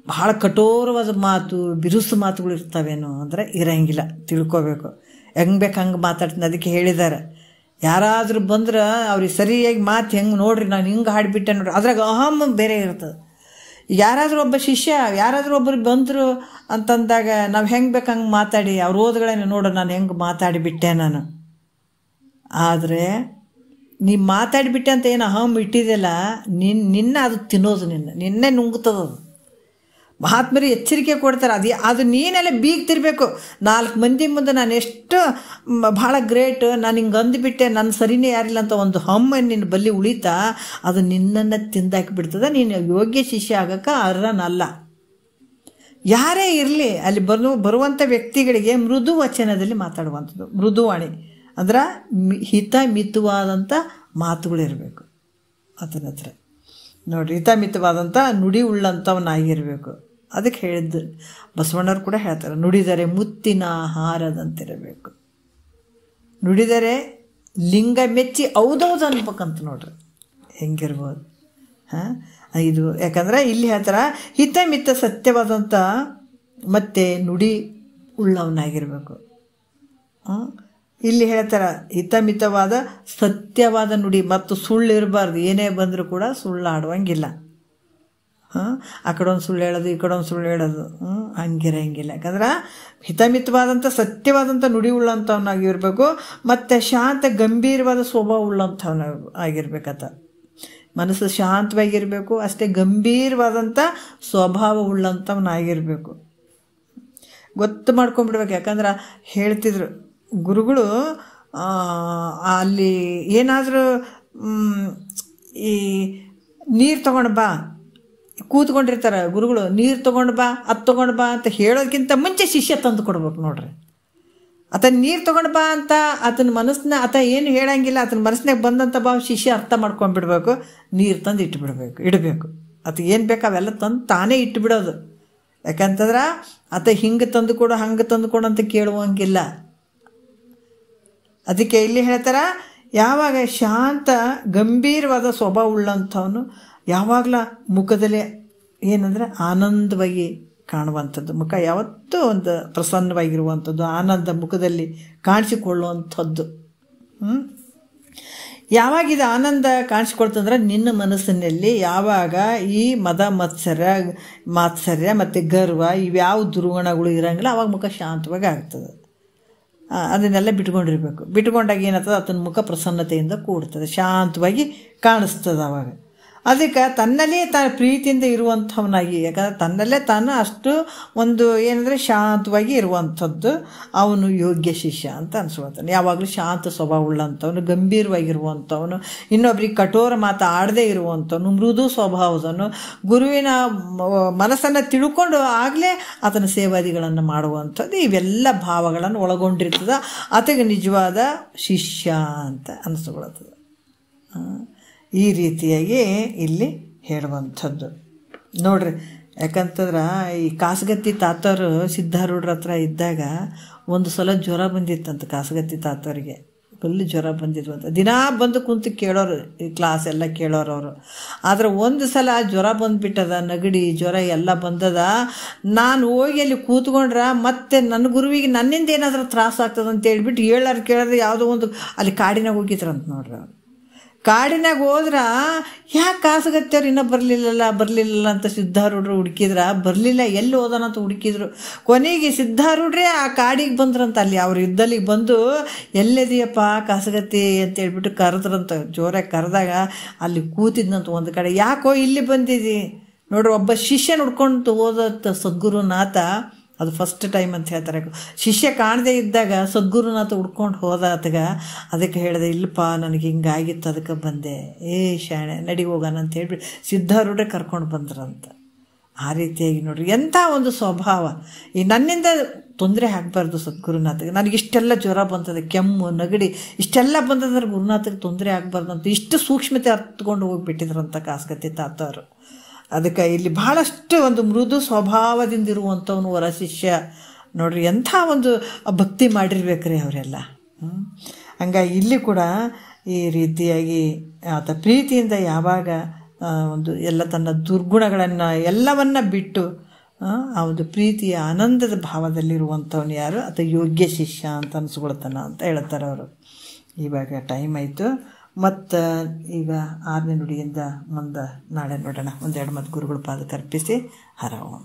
S1: ಭಾಳ ಕಠೋರವಾದ ಮಾತು, ಬಿರುಸು ಮಾತುಗಳು ಇರ್ತಾವೇನೋ ಅಂದರೆ ಇರಂಗಿಲ್ಲ. ತಿಳ್ಕೊಬೇಕು, ಹೆಂಗೆ ಬೇಕು ಹಂಗೆ ಮಾತಾಡ್ತೀನಿ. ಅದಕ್ಕೆ ಹೇಳಿದ್ದಾರೆ, ಯಾರಾದರೂ ಬಂದ್ರೆ ಅವ್ರಿಗೆ ಸರಿಯಾಗಿ ಮಾತು ಹೆಂಗೆ ನೋಡ್ರಿ, ನಾನು ಹಿಂಗೆ ಹಾಡಿಬಿಟ್ಟೆ ನೋಡ್ರಿ, ಅದ್ರಾಗ ಅಹಂ ಬೇರೆ ಇರ್ತದೆ. ಯಾರಾದರೂ ಒಬ್ಬ ಶಿಷ್ಯ ಯಾರಾದರೂ ಒಬ್ಬರು ಬಂದರು ಅಂತಂದಾಗ ನಾವು ಹೆಂಗೆ ಬೇಕು ಹಂಗೆ ಮಾತಾಡಿ ಅವ್ರು ಓದ್ಗಳೇನು ನೋಡು ನಾನು ಹೆಂಗೆ ಮಾತಾಡಿಬಿಟ್ಟೆ ನಾನು. ಆದರೆ ನೀ ಮಾತಾಡಿಬಿಟ್ಟೆ ಅಂತ ಏನು ಅಹಂ ಇಟ್ಟಿದೆಯಲ್ಲ, ನಿನ್ನ ಅದು ತಿನ್ನೋದು, ನಿನ್ನೆ ನುಂಗ್ತದದು. ಮಹಾತ್ಮರು ಎಚ್ಚರಿಕೆ ಕೊಡ್ತಾರೆ. ಅದು ನೀನೆಲ್ಲ ಬೀಗ್ತಿರ್ಬೇಕು 4 ಮಂದಿ ಮುಂದೆ ನಾನು ಎಷ್ಟು ಭಾಳ ಗ್ರೇಟ್, ನಾನು ಹಿಂಗೆ ಅಂದುಬಿಟ್ಟೆ, ನನ್ನ ಸರಿನೇ ಯಾರಿಲ್ಲ ಅಂತ ಒಂದು ಹಮ್ಮ ನಿನ್ನ ಬಲ್ಲಿ ಉಳಿತಾ ಅದು ನಿನ್ನನ್ನು ತಿಂದಾಕಿಬಿಡ್ತದೆ. ನೀನು ಯೋಗ್ಯ ಶಿಷ್ಯ ಆಗೋಕ್ಕೆ ಅರ್ಹನಲ್ಲ. ಯಾರೇ ಇರಲಿ ಅಲ್ಲಿ ಬರುವಂಥ ವ್ಯಕ್ತಿಗಳಿಗೆ ಮೃದು ವಚನದಲ್ಲಿ ಮಾತಾಡುವಂಥದ್ದು. ಮೃದುವಾಣಿ ಅಂದ್ರೆ ಹಿತಮಿತವಾದಂಥ ಮಾತುಗಳಿರಬೇಕು ಆತನ ಹತ್ರ. ನೋಡಿರಿ, ಹಿತಮಿತವಾದಂಥ ನುಡಿ ಉಳ್ಳಂಥವನಾಗಿರಬೇಕು. ಅದಕ್ಕೆ ಹೇಳಿದ್ದು ಬಸವಣ್ಣವ್ರು ಕೂಡ ಹೇಳ್ತಾರೆ, ನುಡಿದರೆ ಮುತ್ತಿನ ಹಾರದಂತಿರಬೇಕು. ನುಡಿದರೆ ಲಿಂಗ ಮೆಚ್ಚಿ ಹೌದೌದು ಅನ್ಬೇಕಂತ ನೋಡ್ರಿ ಹೆಂಗಿರ್ಬೋದು. ಇದು ಯಾಕಂದ್ರೆ ಇಲ್ಲಿ ಹೇಳ್ತಾರೆ ಹಿತಮಿತ ಸತ್ಯವಾದಂಥ ಮತ್ತು ನುಡಿ ಉಳ್ಳವನಾಗಿರಬೇಕು. ಇಲ್ಲಿ ಹೇಳ್ತಾರೆ ಹಿತಮಿತವಾದ ಸತ್ಯವಾದ ನುಡಿ ಮತ್ತು ಸುಳ್ಳು ಇರಬಾರ್ದು. ಏನೇ ಬಂದರೂ ಕೂಡ ಸುಳ್ಳು ಆಡುವಂಗಿಲ್ಲ. ಆ ಕಡೆ ಒಂದು ಸುಳ್ಳು ಹೇಳೋದು, ಈ ಕಡೆ ಒಂದು ಸುಳ್ಳು ಹೇಳೋದು ಹಂಗಿರಂಗಿಲ್ಲ. ಯಾಕಂದ್ರೆ ಹಿತಮಿತವಾದಂಥ ಸತ್ಯವಾದಂಥ ನುಡಿ ಉಳ್ಳಂಥವನಾಗಿರಬೇಕು. ಮತ್ತು ಶಾಂತ ಗಂಭೀರವಾದ ಸ್ವಭಾವ ಉಳ್ಳಂಥವನ ಆಗಿರ್ಬೇಕತ್ತ. ಮನಸ್ಸು ಶಾಂತವಾಗಿರಬೇಕು, ಅಷ್ಟೇ ಗಂಭೀರವಾದಂಥ ಸ್ವಭಾವ ಉಳ್ಳಂಥವನಾಗಿರಬೇಕು. ಗೊತ್ತು ಮಾಡ್ಕೊಂಡ್ಬಿಡ್ಬೇಕು. ಯಾಕಂದ್ರೆ ಹೇಳ್ತಿದ್ರು ಗುರುಗಳು, ಅಲ್ಲಿ ಏನಾದರೂ ಈ ನೀರು ತೊಗೊಂಡು ಬಾ, ಕೂತ್ಕೊಂಡಿರ್ತಾರೆ ಗುರುಗಳು, ನೀರು ತೊಗೊಂಡು ಬಾ, ಅದು ತೊಗೊಂಡು ಬಾ ಅಂತ ಹೇಳೋದಕ್ಕಿಂತ ಮುಂಚೆ ಶಿಷ್ಯ ತಂದು ಕೊಡ್ಬೇಕು ನೋಡ್ರಿ. ಆತ ನೀರು ತೊಗೊಂಡು ಬಾ ಅಂತ ಆತನ ಮನಸ್ಸನ್ನ ಆತ ಏನು ಹೇಳಂಗಿಲ್ಲ, ಆತನ ಮನಸ್ಸಿನಾಗ ಬಂದಂಥ ಭಾವ ಶಿಷ್ಯ ಅರ್ಥ ಮಾಡ್ಕೊಂಡ್ಬಿಡ್ಬೇಕು. ನೀರು ತಂದು ಇಡಬೇಕು. ಆತ ಏನು ಬೇಕು ಅವೆಲ್ಲ ತಂದು ತಾನೇ ಇಟ್ಟುಬಿಡೋದು. ಯಾಕಂತಂದ್ರೆ ಆತ ಹಿಂಗೆ ತಂದು ಕೊಡು, ಹಂಗೆ ತಂದು ಕೊಡು ಅಂತ ಕೇಳುವಂಗಿಲ್ಲ. ಅದಕ್ಕೆ ಇಲ್ಲಿ ಹೇಳ್ತಾರೆ, ಯಾವಾಗ ಶಾಂತ ಗಂಭೀರವಾದ ಸ್ವಭಾವ ಉಳ್ಳಂಥವನು ಯಾವಾಗಲ ಮುಖದಲ್ಲಿ ಏನಂದರೆ ಆನಂದವಾಗಿ ಕಾಣುವಂಥದ್ದು. ಮುಖ ಯಾವತ್ತೂ ಒಂದು ಪ್ರಸನ್ನವಾಗಿರುವಂಥದ್ದು, ಆನಂದ ಮುಖದಲ್ಲಿ ಕಾಣಿಸಿಕೊಳ್ಳುವಂಥದ್ದು. ಯಾವಾಗ ಇದು ಆನಂದ ಕಾಣಿಸ್ಕೊಳ್ತಂದ್ರೆ ನಿನ್ನ ಮನಸ್ಸಿನಲ್ಲಿ ಯಾವಾಗ ಈ ಮದ ಮಾತ್ಸರ್ಯ ಮತ್ತು ಗರ್ವ ಇವ್ಯಾವ ದುರ್ಗುಣಗಳು ಇರೋಂಗಿಲ್ಲ, ಆವಾಗ ಮುಖ ಶಾಂತವಾಗಿ ಆಗ್ತದೆ. ಅದನ್ನೆಲ್ಲ ಬಿಟ್ಕೊಂಡಿರ್ಬೇಕು. ಬಿಟ್ಕೊಂಡಾಗ ಏನಾಗ್ತದೆ, ಆತನ ಮುಖ ಪ್ರಸನ್ನತೆಯಿಂದ ಕೂಡ್ತದೆ, ಶಾಂತವಾಗಿ ಕಾಣಿಸ್ತದೆ. ಆವಾಗ ಅದಕ್ಕೆ ತನ್ನಲ್ಲೇ ಪ್ರೀತಿಯಿಂದ ಇರುವಂಥವನಾಗಿ, ಯಾಕಂದರೆ ತನ್ನಲ್ಲೇ ತಾನು ಅಷ್ಟು ಒಂದು ಏನಂದರೆ ಶಾಂತವಾಗಿ ಇರುವಂಥದ್ದು ಅವನು ಯೋಗ್ಯ ಶಿಷ್ಯ ಅಂತ ಅನ್ಸ್ಕೊಳ್ತಾನೆ. ಯಾವಾಗಲೂ ಶಾಂತ ಸ್ವಭಾವ ಉಳ್ಳಂಥವನು, ಗಂಭೀರವಾಗಿರುವಂಥವನು, ಇನ್ನೊಬ್ರಿಗೆ ಕಠೋರ ಮಾತು ಆಡದೇ ಇರುವಂಥವನು, ಮೃದು ಸ್ವಭಾವದವನು, ಗುರುವಿನ ಮನಸ್ಸನ್ನು ತಿಳ್ಕೊಂಡು ಆಗಲೇ ಆತನ ಸೇವಾದಿಗಳನ್ನು ಮಾಡುವಂಥದ್ದು. ಇವೆಲ್ಲ ಭಾವಗಳನ್ನು ಒಳಗೊಂಡಿರ್ತದೆ. ಆತಗೆ ನಿಜವಾದ ಶಿಷ್ಯ ಅಂತ ಅನಿಸ್ಕೊಳ್ತದೆ. ಈ ರೀತಿಯಾಗಿ ಇಲ್ಲಿ ಹೇಳುವಂಥದ್ದು ನೋಡ್ರಿ. ಯಾಕಂತಂದ್ರೆ ಈ ಕಾಸಗತ್ತಿ ತಾತವರು ಸಿದ್ಧಾರೂಢರ ಹತ್ರ ಇದ್ದಾಗ ಒಂದು ಸಲ ಜ್ವರ ಬಂದಿತ್ತಂತ ಕಾಸಗತ್ತಿ ತಾತವರಿಗೆ. ಫುಲ್ ಜ್ವರ ಬಂದಿದ್ವಂತ. ದಿನಾ ಬಂದು ಕುಂತು ಕೇಳೋರು, ಈ ಕ್ಲಾಸ್ ಎಲ್ಲ ಕೇಳೋರು ಅವರು. ಆದರೆ ಒಂದು ಸಲ ಜ್ವರ ಬಂದುಬಿಟ್ಟದ, ನೆಗಡಿ ಜ್ವರ ಎಲ್ಲ ಬಂದದ. ನಾನು ಹೋಗಿ ಅಲ್ಲಿ ಕೂತ್ಕೊಂಡ್ರೆ ಮತ್ತೆ ನನ್ನ ಗುರುವಿಗೆ ನನ್ನಿಂದ ಏನಾದರೂ ತ್ರಾಸ ಆಗ್ತದೆ ಅಂತ ಹೇಳ್ಬಿಟ್ಟು ಕೇಳಿದ್ರೆ ಯಾವುದೋ ಒಂದು ಅಲ್ಲಿ ಕಾಡಿನಾಗ ಹೋಗಿದ್ರಂತ ನೋಡ್ರಿ. ಅವ್ರು ಕಾಡಿನಾಗ ಹೋದ್ರೆ ಯಾಕೆ ಕಾಸಗತ್ತವ್ರು ಇನ್ನೂ ಬರಲಿಲ್ಲ ಅಂತ ಸಿದ್ಧಾರೂಢರು ಹುಡುಕಿದ್ರ, ಬರಲಿಲ್ಲ, ಎಲ್ಲಿ ಹೋದನಂತ ಹುಡುಕಿದ್ರು. ಕೊನೆಗೆ ಸಿದ್ಧಾರೂಢರೇ ಆ ಕಾಡಿಗೆ ಬಂದ್ರಂತ. ಅಲ್ಲಿ ಅವ್ರು ಇದ್ದಲ್ಲಿಗೆ ಬಂದು ಎಲ್ಲಿದೆಯಪ್ಪ ಕಾಸಗತ್ತಿ ಅಂತ ಹೇಳ್ಬಿಟ್ಟು ಕರೆದ್ರಂತ. ಜೋರಾಗಿ ಕರೆದಾಗ ಅಲ್ಲಿ ಕೂತಿದ್ನಂತ ಒಂದು ಕಡೆ. ಯಾಕೋ ಇಲ್ಲಿ ಬಂದಿದ್ದಿ ನೋಡ್ರಿ. ಒಬ್ಬ ಶಿಷ್ಯ ನೋಡ್ಕೊಂಡು ಹೋದತ್ತ ಸದ್ಗುರುನಾಥ. ಅದು ಫಸ್ಟ್ ಟೈಮ್ ಅಂತ ಹೇಳ್ತಾರೆ. ಶಿಷ್ಯ ಕಾಣದೇ ಇದ್ದಾಗ ಸದ್ಗುರುನಾಥ ಹುಡ್ಕೊಂಡು ಹೋದ ಆತಗ. ಅದಕ್ಕೆ ಹೇಳಿದೆ, ಇಲ್ಲಪ್ಪ ನನಗೆ ಹಿಂಗಾಗಿತ್ತು ಅದಕ್ಕೆ ಬಂದೆ. ಶಾಣೆ ನಡಿ ಹೋಗೋಣ ಅಂತ ಹೇಳ್ಬಿಟ್ಟು ಸಿದ್ಧಾರೂಢೇ ಕರ್ಕೊಂಡು ಬಂದ್ರಂತ. ಆ ರೀತಿಯಾಗಿ ನೋಡ್ರಿ ಎಂಥ ಒಂದು ಸ್ವಭಾವ. ಈ ನನ್ನಿಂದ ತೊಂದರೆ ಆಗಬಾರ್ದು ಸದ್ಗುರುನಾಥಗೆ. ನನಗಿಷ್ಟೆಲ್ಲ ಜ್ವರ ಬಂತದೆ, ಕೆಮ್ಮು ನೆಗಡಿ ಇಷ್ಟೆಲ್ಲ ಬಂತಂದ್ರೆ ಗುರುನಾಥಗೆ ತೊಂದರೆ ಆಗಬಾರ್ದು ಅಂತ ಇಷ್ಟು ಸೂಕ್ಷ್ಮತೆ ಅರ್ಥಕೊಂಡು ಹೋಗಿಬಿಟ್ಟಿದ್ರಂತ ಕಾಸಗತ್ತಿ ತಾತವರು. ಅದಕ್ಕೆ ಇಲ್ಲಿ ಬಹಳಷ್ಟು ಒಂದು ಮೃದು ಸ್ವಭಾವದಿಂದ ಇರುವಂಥವನು ವರ ಶಿಷ್ಯ ನೋಡ್ರಿ. ಎಂಥ ಒಂದು ಭಕ್ತಿ ಮಾಡಿರ್ಬೇಕ್ರಿ ಅವರೆಲ್ಲ. ಹಂಗಾಗಿ ಇಲ್ಲಿ ಕೂಡ ಈ ರೀತಿಯಾಗಿ ಆತ ಪ್ರೀತಿಯಿಂದ ಯಾವಾಗ ಒಂದು ಎಲ್ಲ ತನ್ನ ದುರ್ಗುಣಗಳನ್ನು ಎಲ್ಲವನ್ನ ಬಿಟ್ಟು ಆ ಒಂದು ಪ್ರೀತಿಯ ಆನಂದದ ಭಾವದಲ್ಲಿರುವಂಥವನು ಯಾರು, ಆತ ಯೋಗ್ಯ ಶಿಷ್ಯ ಅಂತ ಅನಿಸ್ಕೊಳ್ತಾನ ಅಂತ ಹೇಳ್ತಾರೆ ಅವರು. ಇವಾಗ ಟೈಮ್ ಆಯಿತು. ಮತ್ತು ಈಗ 6ನೇ ನುಡಿಯಿಂದ ಮುಂದೆ ನಾಳೆ ನೋಡೋಣ. ಒಂದೆರಡು ಮತ್ತು ಗುರುಗಳ ಪಾದಕ್ಕೆ ಅರ್ಪಿಸಿ ಹರ ಓಂ.